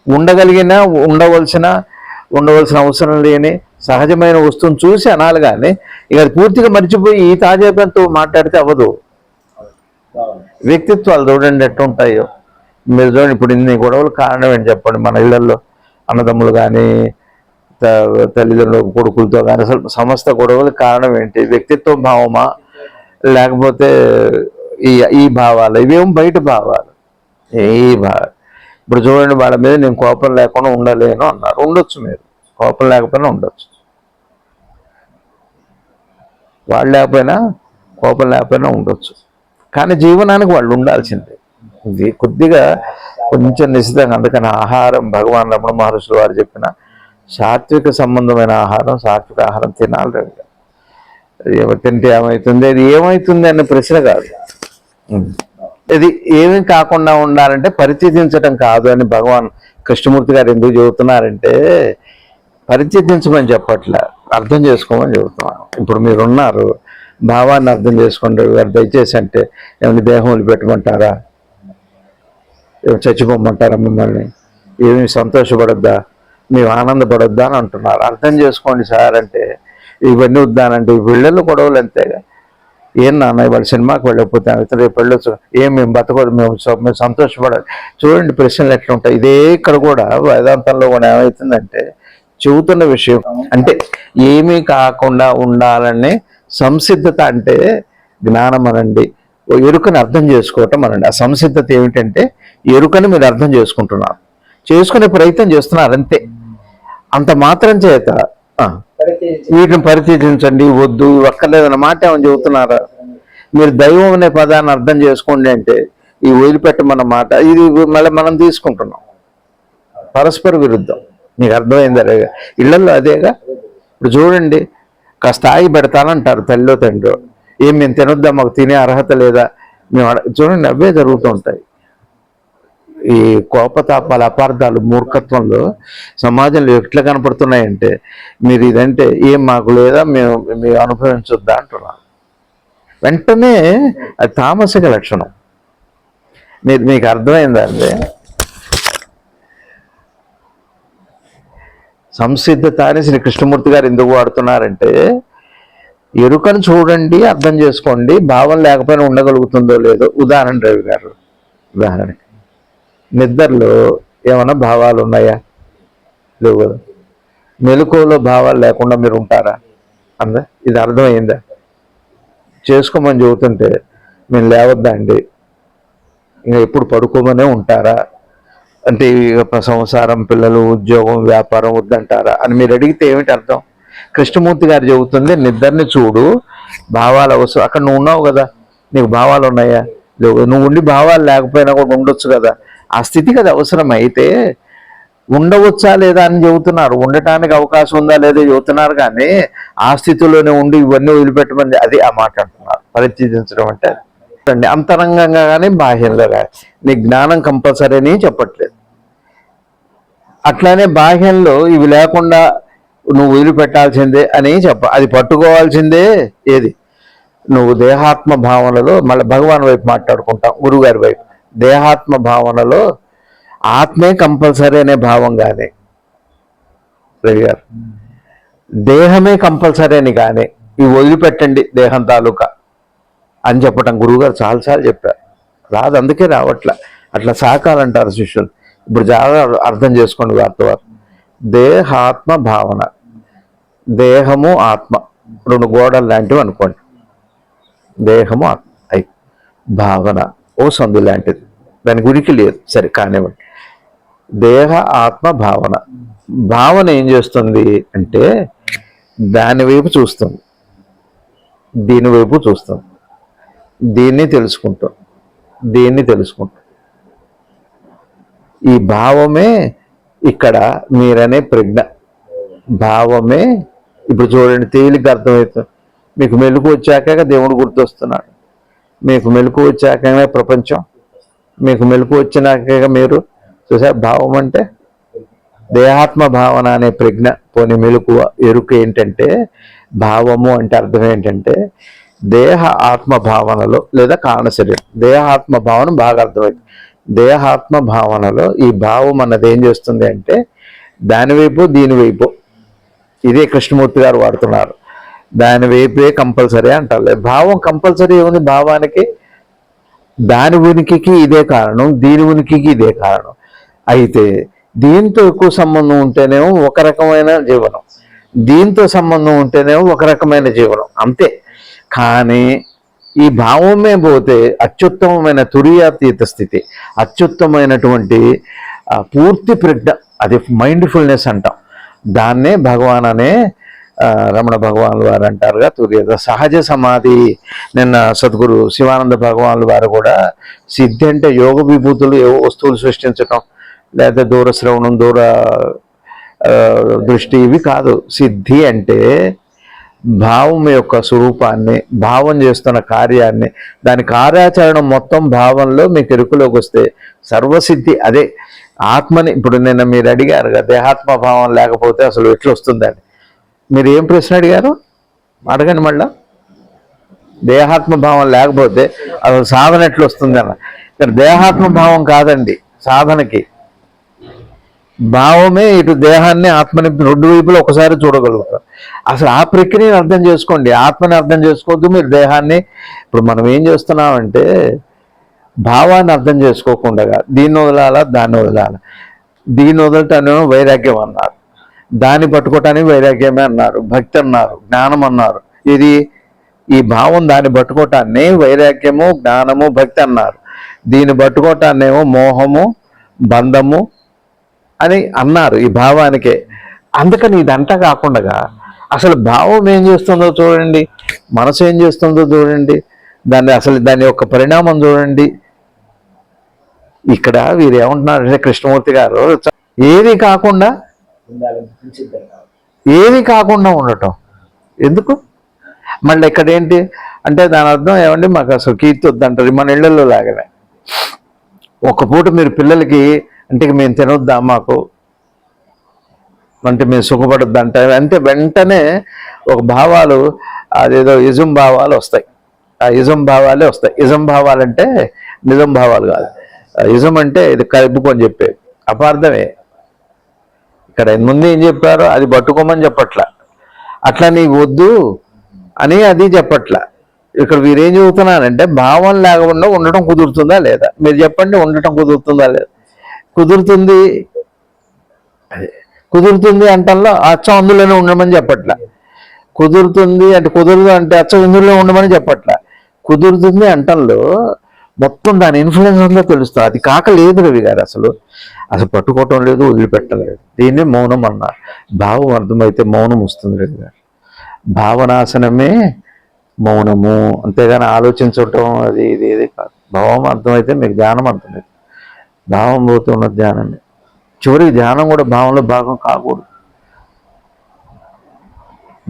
ఉండగలిగిన ఉండవలసిన అవసరం లేని సహజమైన వస్తువును చూసి అనాలి. కానీ ఇక అది పూర్తిగా మర్చిపోయి ఈ తాజాబంతో మాట్లాడితే అవ్వదు. వ్యక్తిత్వాలు చూడండి ఎట్లుంటాయో. మీరు చూడండి, ఇప్పుడు ఇన్ని గొడవలు కారణం ఏంటి చెప్పండి? మన ఇళ్లలో అన్నదమ్ములు కానీ తల్లిదండ్రులు కొడుకులతో కానీ అసలు సమస్త గొడవలు కారణం ఏంటి? వ్యక్తిత్వ భావమా, లేకపోతే ఈ భావాలు? ఇవేం బయట భావాలు. ఇప్పుడు చూడండి, వాళ్ళ మీద నేను కోపం లేకుండా ఉండలేను అన్నారు. ఉండొచ్చు, మీరు కోపం లేకపోయినా ఉండొచ్చు. వాళ్ళు లేకపోయినా కోపం లేకపోయినా ఉండొచ్చు. కానీ జీవనానికి వాళ్ళు ఉండాల్సిందే. ఇది కొద్దిగా కొంచెం నిశ్చితంగా. అందుకని ఆహారం, భగవాన్ రమణ మహర్షులు వారు చెప్పిన సాత్విక సంబంధమైన ఆహారం, సాత్విక ఆహారం తినాలి. తింటే ఏమవుతుంది, అది ఏమవుతుంది అనే ప్రశ్న కాదు. ఇది ఏమీ కాకుండా ఉండాలంటే పరిత్యజించడం కాదు అని భగవాన్ కృష్ణమూర్తి గారు ఎందుకు చెబుతున్నారంటే, పరిత్యజించమని చెప్పట్లే, అర్థం చేసుకోమని చెబుతున్నాను. ఇప్పుడు మీరున్నారు, భావాన్ని అర్థం చేసుకోండి. దయచేసి అంటే ఏమైనా దేహం వదిలిపెట్టమంటారా? చచ్చిపోమంటారా? మిమ్మల్ని ఏమి సంతోషపడొద్దా, మేము ఆనందపడొద్దా అని అంటున్నారు. అర్థం చేసుకోండి సార్ అంటే ఇవన్నీ వద్దానంటే వీళ్ళల్లో గొడవలు అంతేగా. ఏం నాన్న ఇవాళ సినిమాకి వెళ్ళకపోతే రేపు వెళ్ళొచ్చు, ఏం మేము బతకూడదు, మేము సంతోషపడాలి. చూడండి ప్రశ్నలు ఎట్లా ఉంటాయి. ఇదే ఇక్కడ కూడా వేదాంతంలో కూడా ఏమవుతుందంటే, చెబుతున్న విషయం అంటే ఏమీ కాకుండా ఉండాలనే సంసిద్ధత అంటే జ్ఞానం అనండి, ఎరుకని అర్థం చేసుకోవటం అనండి. ఆ సంసిద్ధత ఏమిటంటే ఎరుకని మీరు అర్థం చేసుకుంటున్నారు, చేసుకునే ప్రయత్నం చేస్తున్నారు అంతే. అంత మాత్రం చేత వీటిని పరిశీలించండి, వద్దు, ఒక్కర్లేదన్న మాట ఏమని చెబుతున్నారా? మీరు దైవం అనే పదాన్ని అర్థం చేసుకోండి అంటే ఈ వదిలిపెట్టమన్న మాట, ఇది మళ్ళీ మనం తీసుకుంటున్నాం. పరస్పర విరుద్ధం. మీకు అర్థమైందా? ఇళ్లలో అదేగా. ఇప్పుడు చూడండి, కాస్త ఆగి పెడతానంటారు తల్లిలో తండ్రి. ఏం మేము తినొద్దా, మాకు తినే అర్హత లేదా? మేము చూడండి, అవే జరుగుతూ ఉంటాయి. ఈ కోపతాపాల అపార్థాలు, మూర్ఖత్వంలో సమాజంలో ఎట్లా కనపడుతున్నాయంటే, మీరు ఇదంటే ఏం మాకు లేదా, మేము అనుభవించొద్దా అంటున్నారు. వెంటనే అది తామసిక లక్షణం. మీకు అర్థమైందా అండి? సంసిద్ధత అని శ్రీ కృష్ణమూర్తి గారు ఎందుకు వాడుతున్నారంటే, ఎరుకను చూడండి, అర్థం చేసుకోండి, భావం లేకపోయినా ఉండగలుగుతుందో లేదో. ఉదాహరణ రవి గారు, ఉదాహరణకి నిద్రలో ఏమైనా భావాలు ఉన్నాయా? లేవు కదా. మెలకువలో భావాలు లేకుండా మీరు ఉంటారా? అందా? ఇది అర్థమైందా? చేసుకోమని చెబుతుంటే మేము లేవద్దా అండి, ఇంకా ఎప్పుడు పడుకోమనే ఉంటారా అంటే, సంసారం, పిల్లలు, ఉద్యోగం, వ్యాపారం వద్దంటారా అని మీరు అడిగితే ఏమిటి అర్థం? కృష్ణమూర్తి గారు చెబుతుంది, నిద్రని చూడు, భావాలు అవసరం. అక్కడ నువ్వు ఉన్నావు కదా, నీకు భావాలు ఉన్నాయా? లేవు. నువ్వు ఉండి భావాలు లేకపోయినా కూడా ఉండొచ్చు కదా. ఆ స్థితి కదా అవసరం. అయితే ఉండవచ్చా లేదా అని చెబుతున్నారు, ఉండటానికి అవకాశం ఉందా లేదా చెబుతున్నారు. కానీ ఆ స్థితిలోనే ఉండి ఇవన్నీ వదిలిపెట్టమని అది ఆ మాట అంటున్నారు. పరిచయించడం అంటే అంతరంగంగా కానీ బాహ్యంగా కానీ నీ జ్ఞానం కంపల్సరీ అని చెప్పట్లేదు. అట్లానే బాహ్యంలో ఇవి లేకుండా నువ్వు వదిలిపెట్టాల్సిందే అని అది పట్టుకోవాల్సిందే. ఏది? నువ్వు దేహాత్మ భావనలో, మళ్ళీ భగవాన్ వైపు మాట్లాడుకుంటాం, గురుగారి వైపు. దేహాత్మ భావనలో ఆత్మే కంపల్సరీ అనే భావం కానీ, రవి గారు దేహమే కంపల్సరీ అని కానీ, ఇవి వదిలిపెట్టండి దేహం తాలూకా అని చెప్పటం గురువుగారు చాలాసార్లు చెప్పారు. రాదు, అందుకే రావట్ల. అట్లా సాకాలంటారు శిష్యులు. ఇప్పుడు చాలా అర్థం చేసుకోండి వారితో వారు. దేహాత్మ భావన, దేహము ఆత్మ రెండు గోడలు లాంటివి అనుకోండి. దేహము ఆత్మ అయి భావన ఓ సందు లాంటిది, దాని గురికి లేదు. సరే కానివ్వండి. దేహ ఆత్మ భావన. భావన ఏం చేస్తుంది అంటే దాని వైపు చూస్తుంది, దీని వైపు చూస్తుంది, దీన్ని తెలుసుకుంటాం, దీన్ని తెలుసుకుంటాం. ఈ భావమే ఇక్కడ మీరనే ప్రజ్ఞ. భావమే ఇప్పుడు చూడండి, తేలిక అర్థమవుతుంది. మీకు మెలకు వచ్చాక దేవుడు గుర్తొస్తున్నాడు, మీకు మెలకు వచ్చాకనే ప్రపంచం, మీకు మెలకు వచ్చినాక మీరు చూసా. భావం అంటే దేహాత్మ భావన అనే ప్రజ్ఞ, పోని మెలకువ, ఎరుక ఏంటంటే భావము అంటే అర్థం ఏంటంటే దేహ ఆత్మ భావనలో లేదా కారణ శరీరం. దేహాత్మ భావన బాగా అర్థమైంది. దేహాత్మ భావనలో ఈ భావం అన్నది ఏం చేస్తుంది అంటే దానివైపు దీనివైపు, ఇదే కృష్ణమూర్తి గారు వాడుతున్నారు, దాని వైపే కంపల్సరీ అంటారు. భావం కంపల్సరీ ఏముంది భావానికి? దాని ఉనికికి ఇదే కారణం, దీని ఉనికికి ఇదే కారణం. అయితే దీంతో ఎక్కువ సంబంధం ఉంటేనేమో ఒక రకమైన జీవనం, దీంతో సంబంధం ఉంటేనేమో ఒక రకమైన జీవనం, అంతే. కానీ ఈ భావమే పోతే అత్యుత్తమమైన తురియాతీత స్థితి, అత్యుత్తమైనటువంటి పూర్తి ప్రజ్ఞ, అది మైండ్ఫుల్నెస్ అంటాం. దాన్నే భగవాన్ అనే రమణ భగవాన్లు వారు అంటారుగా తుర్యత సహజ సమాధి. నిన్న సద్గురు శివానంద భగవాన్లు వారు కూడా సిద్ధి అంటే యోగ విభూతులు, ఏవో వస్తువులు సృష్టించటం, లేదా దూర శ్రవణం, దూర దృష్టి, ఇవి కాదు. సిద్ధి అంటే భావం యొక్క స్వరూపాన్ని, భావం చేస్తున్న కార్యాన్ని, దాని కార్యాచరణ మొత్తం భావంలో మీకు ఎరుకులోకి వస్తే సర్వసిద్ధి అదే. ఆత్మని ఇప్పుడు నిన్న మీరు అడిగారు కదా, దేహాత్మ భావం లేకపోతే అసలు ఎట్లా వస్తుందని. మీరు ఏం ప్రశ్న అడిగారు అడగండి మళ్ళా. దేహాత్మ భావం లేకపోతే అసలు సాధన ఎట్లా వస్తుంది అన్న. ఇక్కడ దేహాత్మ భావం కాదండి సాధనకి. భావమే ఇటు దేహాన్ని ఆత్మని రెండు వైపులు ఒకసారి చూడగలుగుతాం. అసలు ఆ ప్రక్రియను అర్థం చేసుకోండి, ఆత్మని అర్థం చేసుకోవద్దు మీరు దేహాన్ని. ఇప్పుడు మనం ఏం చేస్తున్నామంటే భావాన్ని అర్థం చేసుకోకుండా దీన్ని వదలాలా, దాన్ని వదలాలా. దీన్ని వదలటానేమో వైరాగ్యం అన్నారు, దాన్ని పట్టుకోవటానికి వైరాగ్యమే అన్నారు, భక్తి అన్నారు, జ్ఞానం అన్నారు. ఇది ఈ భావం దాన్ని పట్టుకోవటాన్ని వైరాగ్యము, జ్ఞానము, భక్తి అన్నారు. దీన్ని పట్టుకోవటాన్నేమో మోహము, బంధము అని అన్నారు ఈ భావానికే. అందుకని ఇదంతా కాకుండా అసలు భావం ఏం చేస్తుందో చూడండి, మనసు ఏం చేస్తుందో చూడండి, దాని యొక్క పరిణామం చూడండి. ఇక్కడ వీరు ఏమంటున్నారంటే కృష్ణమూర్తి గారు ఏది కాకుండా ఉండటం ఎందుకు? మళ్ళీ ఇక్కడ ఏంటి అంటే దాని అర్థం ఏమండి, మాకు అసలు కీర్తి వద్దంటారు మన ఇళ్లలో లాగానే. ఒక పూట మీరు పిల్లలకి అంటే మేము తినొద్దా, మాకు అంటే మేము సుఖపడొద్దు అంటారు అంటే వెంటనే ఒక భావాలు, అదేదో ఇజం భావాలు వస్తాయి. ఆ ఇజం భావాలే వస్తాయి. ఇజం భావాలంటే నిజం భావాలు కాదు. ఇజం అంటే ఇది కలుపుకొని చెప్పేది, అపార్థమే. ఇక్కడ ముందు ఏం చెప్పారో అది పట్టుకోమని చెప్పట్లా, అట్లా నీకు వద్దు అని అది చెప్పట్లా. ఇక్కడ వీరేం చెబుతున్నారంటే భావం లేకుండా ఉండటం కుదురుతుందా లేదా? మీరు చెప్పండి, ఉండటం కుదురుతుందా లేదా? కుదురుతుంది, కుదురుతుంది అంటల్లో అచ్చం అందులోనే ఉండమని చెప్పట్లా. కుదురుతుంది అంటే కుదరదు అంటే అచ్చం ఇందులో ఉండమని చెప్పట్లా. కుదురుతుంది అంటల్లో మొత్తం దాని ఇన్ఫ్లుయెన్స్ అంతా తెలుస్తుంది. అది కాక లేదు రవి గారు, అసలు పట్టుకోవటం లేదు, వదిలిపెట్టలేదు. దీన్ని మౌనం అన్నారు. భావం అర్థమైతే మౌనం వస్తుంది రవి గారు. భావనాశనమే మౌనము, అంతేగాని ఆలోచించటం అది ఇది ఇది కాదు. భావం అర్థమైతే మీకు ధ్యానం అర్థమైంది. భావం పోతున్న ధ్యానమే. చివరికి ధ్యానం కూడా భావంలో భాగం కాకూడదు.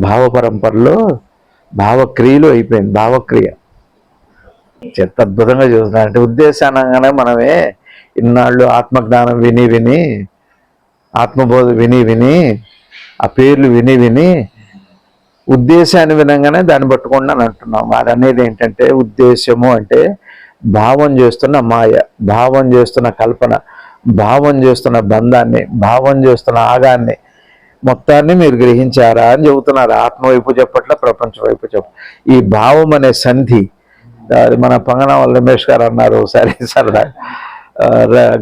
భావ పరంపరలో భావక్రియలు అయిపోయింది. భావక్రియ ఎంత అద్భుతంగా చూస్తున్నారంటే ఉద్దేశానంగానే మనమే ఇన్నాళ్ళు ఆత్మజ్ఞానం విని విని, ఆత్మబోధ విని విని, ఆ పేర్లు విని విని ఉద్దేశాన్ని వినంగానే దాన్ని పట్టుకుండా అని అంటున్నాం. వారు అనేది ఏంటంటే ఉద్దేశము అంటే భావం చేస్తున్న మాయ, భావం చేస్తున్న కల్పన, భావం చేస్తున్న బంధాన్ని, భావం చేస్తున్న ఆగాన్ని మొత్తాన్ని మీరు గ్రహించారా అని చెబుతున్నారు. ఆత్మ వైపు చెప్పట్ల, ప్రపంచం వైపు ఈ భావం అనే సంధి. అది మన పంగనామల రమేష్ గారు అన్నారు ఒకసారి సరదా,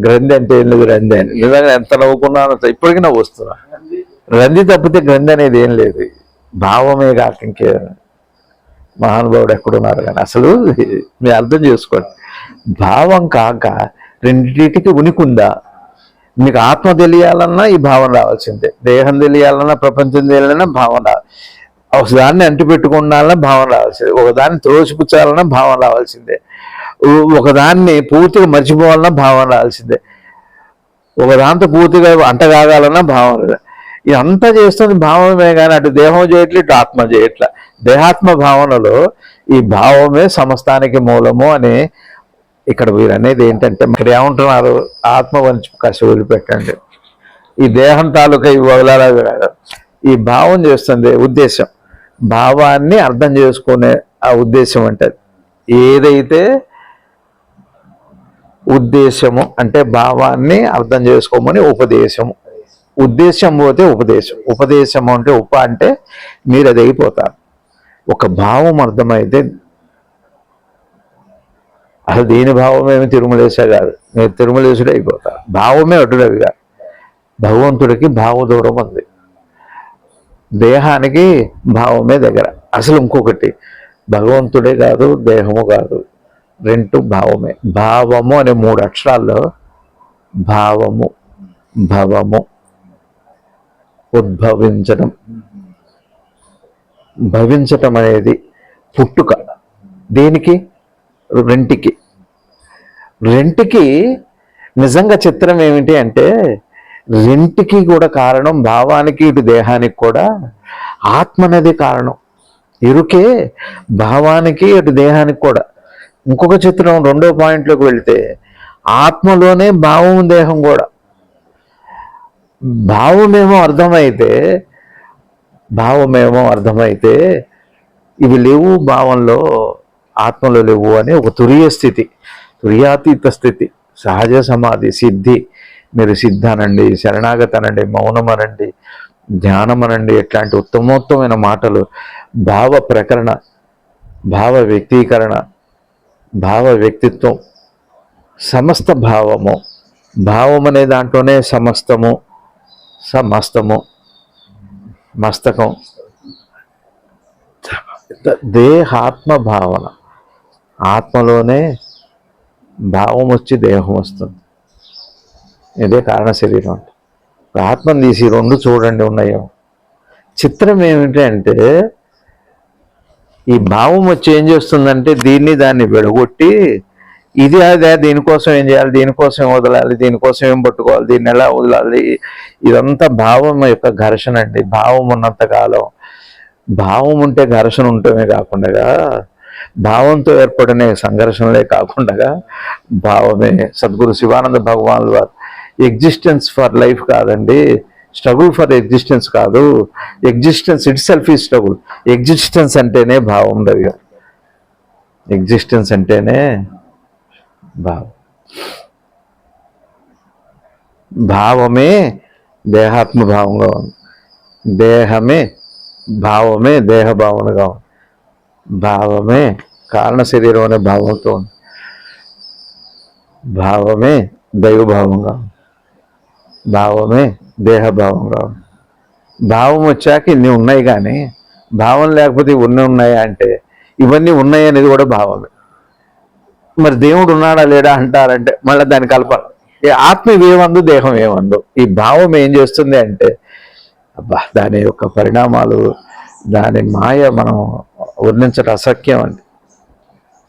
గ్రంథి అంటే ఏం లేదు రంది అని. నిజంగా ఎంత నవ్వుకున్నానో ఇప్పటికీ నవ్వు వస్తున్నా. రంది తప్పితే గ్రంథి అనేది ఏం లేదు, భావమే కాక ఇంకే మహానుభావుడు ఎక్కడున్నారు. కానీ అసలు మీరు అర్థం చేసుకోండి, భావం కాక రెండింటికి ఉనికి ఉందా? మీకు ఆత్మ తెలియాలన్నా ఈ భావం రావాల్సిందే, దేహం తెలియాలన్నా, ప్రపంచం తెలియాలన్నా భావం రావాలి. ఒకదాన్ని అంటిపెట్టుకున్నాలన్నా భావం రావాల్సిందే, ఒకదాన్ని త్రోసిపుచ్చాలన్నా భావం రావాల్సిందే, ఒకదాన్ని పూర్తిగా మర్చిపోవాలన్నా భావం రావాల్సిందే. ఒక దాంతో పూర్తిగా అంటగాగాలన్న భావం లేదు. ఇదంతా చేస్తుంది భావమే, కానీ అటు దేహం చేయట్లే, ఇటు ఆత్మ చేయట్లే. దేహాత్మ భావనలో ఈ భావమే సమస్తానికి మూలము అని ఇక్కడ వీరు అనేది ఏంటంటే, ఇక్కడ ఏమంటున్నారు, ఆత్మ వంచి కసి వదిలిపెట్టండి, ఈ దేహం తాలూకా ఈ వదలాలి. ఈ భావం చేస్తుంది ఉద్దేశం, భావాన్ని అర్థం చేసుకునే ఆ ఉద్దేశం అంటే ఏదైతే ఉద్దేశము అంటే భావాన్ని అర్థం చేసుకోమని ఉపదేశము, ఉద్దేశం పోతే ఉపదేశం, ఉపదేశము అంటే అంటే మీరు అది అయిపోతారు. ఒక భావం అర్థమైతే అసలు దీని భావం ఏమి తిరుమలేసే కాదు, మీరు తిరుమలేసుడే అయిపోతారు. భావమే అటుడవి కాదు. భగవంతుడికి భావ దూరం ఉంది, దేహానికి భావమే దగ్గర. అసలు ఇంకొకటి భగవంతుడే కాదు, దేహము కాదు, రెండు భావమే. భావము అనే 3 అక్షరాల్లో భావము, భవము, ఉద్భవించడం. భవించటం అనేది పుట్టుక. దేనికి? రెంటికి నిజంగా చిత్రం ఏమిటి అంటే, రెంటికి కూడా కారణం, భావానికి ఇటు దేహానికి కూడా ఆత్మ అనేది కారణం. ఇరుకే భావానికి ఇటు దేహానికి కూడా. ఇంకొక చిత్రం 2వ పాయింట్లోకి వెళ్తే, ఆత్మలోనే భావం దేహం కూడా. భావమేమో అర్థమైతే ఇవి లేవు భావంలో, ఆత్మలో లేవు అని ఒక తురీయ స్థితి, తుర్యాతీత స్థితి, సహజ సమాధి, సిద్ధి. మీరు సిద్ధనండి, శరణాగతనండి, మౌనం అనండి, ధ్యానం అనండి, ఎట్లాంటి ఉత్తమోత్తమైన మాటలు. భావ ప్రకరణ, భావ వ్యక్తీకరణ, భావ వ్యక్తిత్వం, సమస్త భావము. భావం అనే దాంట్లోనే సమస్తము, మస్తకం, దేహాత్మ భావన. ఆత్మలోనే భావం వచ్చి దేహం వస్తుంది. ఇదే కారణ శరీరం అంటే. ఆత్మను తీసి 2 చూడండి ఉన్నాయో. చిత్రం ఏమిటి అంటే, ఈ భావం వచ్చి ఏం చేస్తుందంటే, దాన్ని విడగొట్టి ఇది అదే, దీనికోసం ఏం చేయాలి, దీనికోసం ఏం వదలాలి, దీనికోసం ఏం పట్టుకోవాలి, దీన్ని ఎలా వదలాలి, ఇదంతా భావం యొక్క ఘర్షణ అండి. భావం ఉన్నంతకాలం, భావం ఉంటే ఘర్షణ ఉండటమే కాకుండా, భావంతో ఏర్పడిన సంఘర్షణలే కాకుండా, భావమే. సద్గురు శివానంద భగవానుల వారు ఎగ్జిస్టెన్స్ ఫర్ లైఫ్ కాదండి, స్ట్రగుల్ ఫర్ ఎగ్జిస్టెన్స్ కాదు, ఎగ్జిస్టెన్స్ ఇట్ సెల్ఫ్ ఈ స్ట్రగుల్. ఎగ్జిస్టెన్స్ అంటేనే భావం. రవి గారు, ఎగ్జిస్టెన్స్ అంటేనే భావం. భావమే దేహాత్మ భావంగా ఉంది, భావమే దేహ భావనగా ఉంది, భావమే కారణ శరీరం అనే భావంతో ఉంది, భావమే దైవభావంగా ఉంది, భావమే దేహభావంగా ఉంది. భావం వచ్చాక ఇన్ని ఉన్నాయి, కానీ భావం లేకపోతే ఇవన్నీ ఉన్నాయా అంటే, ఇవన్నీ ఉన్నాయి అనేది కూడా భావమే. మరి దేవుడు ఉన్నాడా లేడా అంటారంటే మళ్ళీ దాన్ని కలపాలి. ఆత్మ ఏమందు, దేహం ఏమందు. ఈ భావం ఏం చేస్తుంది అంటే, దాని యొక్క పరిణామాలు, దాని మాయ మనం వర్ణించడం అసఖ్యం అండి.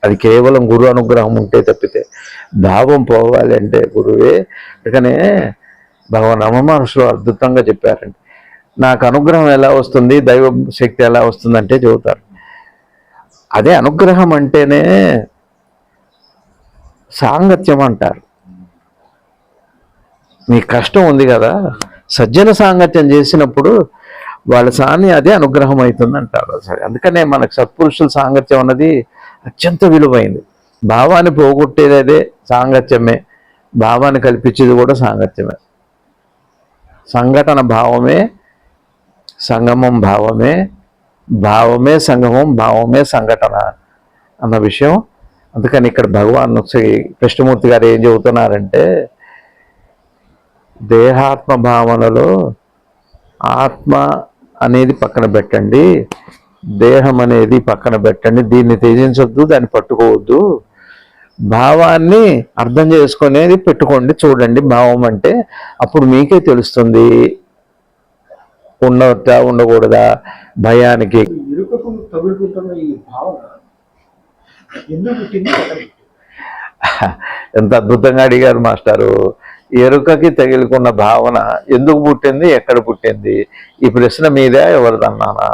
అది కేవలం గురు అనుగ్రహం ఉంటే తప్పితే. భావం పోవాలి అంటే గురువే. అందుకనే భగవాన్ రమణ మహర్షులు అద్భుతంగా చెప్పారండి. నాకు అనుగ్రహం ఎలా వస్తుంది, దైవ శక్తి ఎలా వస్తుందంటే చెబుతారు. అదే అనుగ్రహం అంటేనే సాంగత్యం అంటారు. మీ కష్టం ఉంది కదా, సజ్జన సాంగత్యం చేసినప్పుడు వాళ్ళ అదే అనుగ్రహం అవుతుంది అంటారు. సరే, అందుకనే మనకు సత్పురుషుల సాంగత్యం అన్నది అత్యంత విలువైంది. భావాన్ని పోగొట్టేది అదే సాంగత్యమే, భావాన్ని కల్పించేది కూడా సాంగత్యమే. సంఘటన భావమే, సంగమం భావమే, భావమే సంగమం, భావమే సంఘటన అన్న విషయం. అందుకని ఇక్కడ భగవాన్ కృష్ణమూర్తి గారు ఏం చెబుతున్నారంటే, దేహాత్మ భావనలో ఆత్మ అనేది పక్కన పెట్టండి, దేహం అనేది పక్కన పెట్టండి, దీన్ని త్యజించొద్దు, దాన్ని పట్టుకోవద్దు, భావాన్ని అర్థం చేసుకునేది పెట్టుకోండి, చూడండి భావం అంటే. అప్పుడు మీకే తెలుస్తుంది ఉండవచ్చా ఉండకూడదా భయానికి. ఇరుకకు తగులుకుంటున్న ఈ భావన ఎందుకు పుట్టింది? ఎంత అద్భుతంగా అడిగారు మాస్టారు. ఎరుకకి తగిలికున్న భావన ఎందుకు పుట్టింది, ఎక్కడ పుట్టింది? ఈ ప్రశ్న మీదే ఎవరిదన్నానా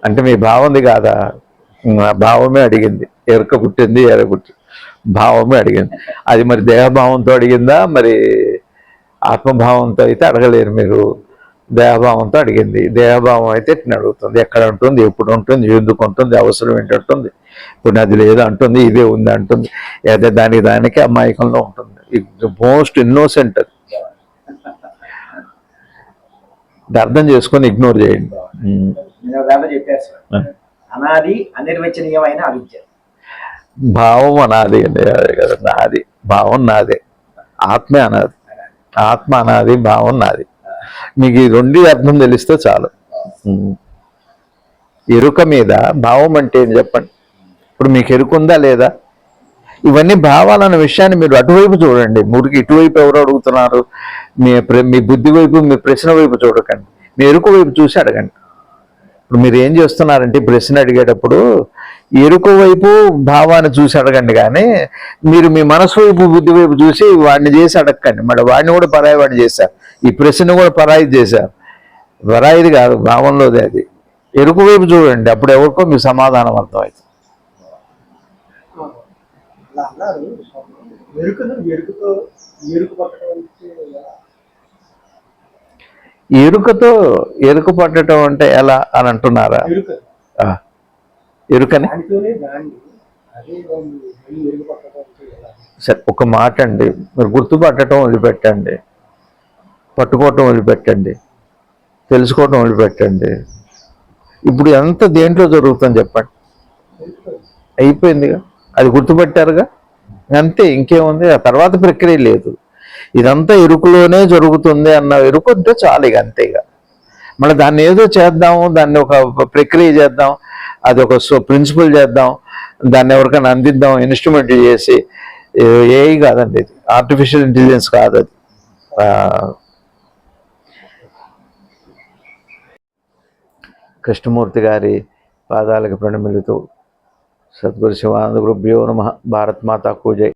అంటే మీ భావంది కాదా? భావమే అడిగింది. ఎరుక పుట్టింది, ఎరుక పుట్టింది, భావమే అడిగింది. అది మరి దేహభావంతో అడిగిందా, మరి ఆత్మభావంతో అయితే అడగలేరు మీరు. దేహభావంతో అడిగింది. దేహభావం అయితే ఇట్లా అడుగుతుంది, ఎక్కడ ఉంటుంది, ఎప్పుడు ఉంటుంది, ఎందుకు ఉంటుంది, అవసరం ఏంటంటుంది. ఇప్పుడు అది లేదు అంటుంది, ఇదే ఉంది అంటుంది. అయితే దానికి అమాయకంలో ఉంటుంది. మోస్ట్ ఇన్నోసెంట్ అది. అర్థం చేసుకొని ఇగ్నోర్ చేయండి. చెప్పారు సార్, అనాది అనిర్వచనీయమైన అవిద్య. భావం అనాది అండి, అదే కదా నాది. భావం నాదే, ఆత్మే అనాది. ఆత్మ అనాది, భావం నాది. మీకు ఈ రెండు అర్థం తెలిస్తే చాలు. ఎరుక మీద భావం అంటే ఏం చెప్పండి. ఇప్పుడు మీకు ఎరుకుందా లేదా? ఇవన్నీ భావాలన్న విషయాన్ని మీరు అటువైపు చూడండి. మురికి ఇటువైపు ఎవరు అడుగుతున్నారు, మీ బుద్ధి వైపు, మీ ప్రశ్న వైపు చూడకండి. మీ ఎరుక వైపు చూసి అడగండి. ఇప్పుడు మీరు ఏం చేస్తున్నారంటే ప్రశ్న అడిగేటప్పుడు ఎరుక వైపు భావాన్ని చూసి అడగండి, కానీ మీరు మీ మనసు వైపు, బుద్ధి వైపు చూసి వాడిని చేసి అడగండి. మరి వాడిని కూడా పరాయి వాడిని చేశారు, ఈ ప్రశ్న కూడా పరాయి చేశారు. పరాయిది కాదు, భావంలోదే అది. ఎరుక వైపు చూడండి, అప్పుడు ఎవరికో మీ సమాధానం అర్థమవుతుంది. ఎరుకతో ఎరుక పట్టడం అంటే ఎలా అని అంటున్నారా? ఎరుకని సరే, ఒక మాట అండి, మీరు గుర్తుపట్టడం వదిలిపెట్టండి, పట్టుకోవటం వదిలిపెట్టండి, తెలుసుకోవటం వదిలిపెట్టండి. ఇప్పుడు ఎంత దేంట్లో జరుగుతుంది చెప్పండి? అయిపోయిందిగా, అది గుర్తుపెట్టారుగా, అంతే. ఇంకేముంది? ఆ తర్వాత ప్రక్రియ లేదు. ఇదంతా ఎరుకులోనే జరుగుతుంది అన్న ఎరుకు ఉంటే చాలు, ఇక అంతే. ఇక మళ్ళీ దాన్ని ఏదో చేద్దాము, దాన్ని ఒక ప్రక్రియ చేద్దాం, అది ఒక ప్రిన్సిపల్ చేద్దాం, దాన్ని ఎవరికైనా అందిద్దాం ఇన్స్ట్రుమెంట్ చేసి, ఏఐ కాదండి ఇది, ఆర్టిఫిషియల్ ఇంటెలిజెన్స్ కాదు అది. కృష్ణమూర్తి గారి పాదాలకు ప్రణమిలుతూ సద్గురు శివానంద గురుభ్యో నమః. భారత్ మాతా కీ జై.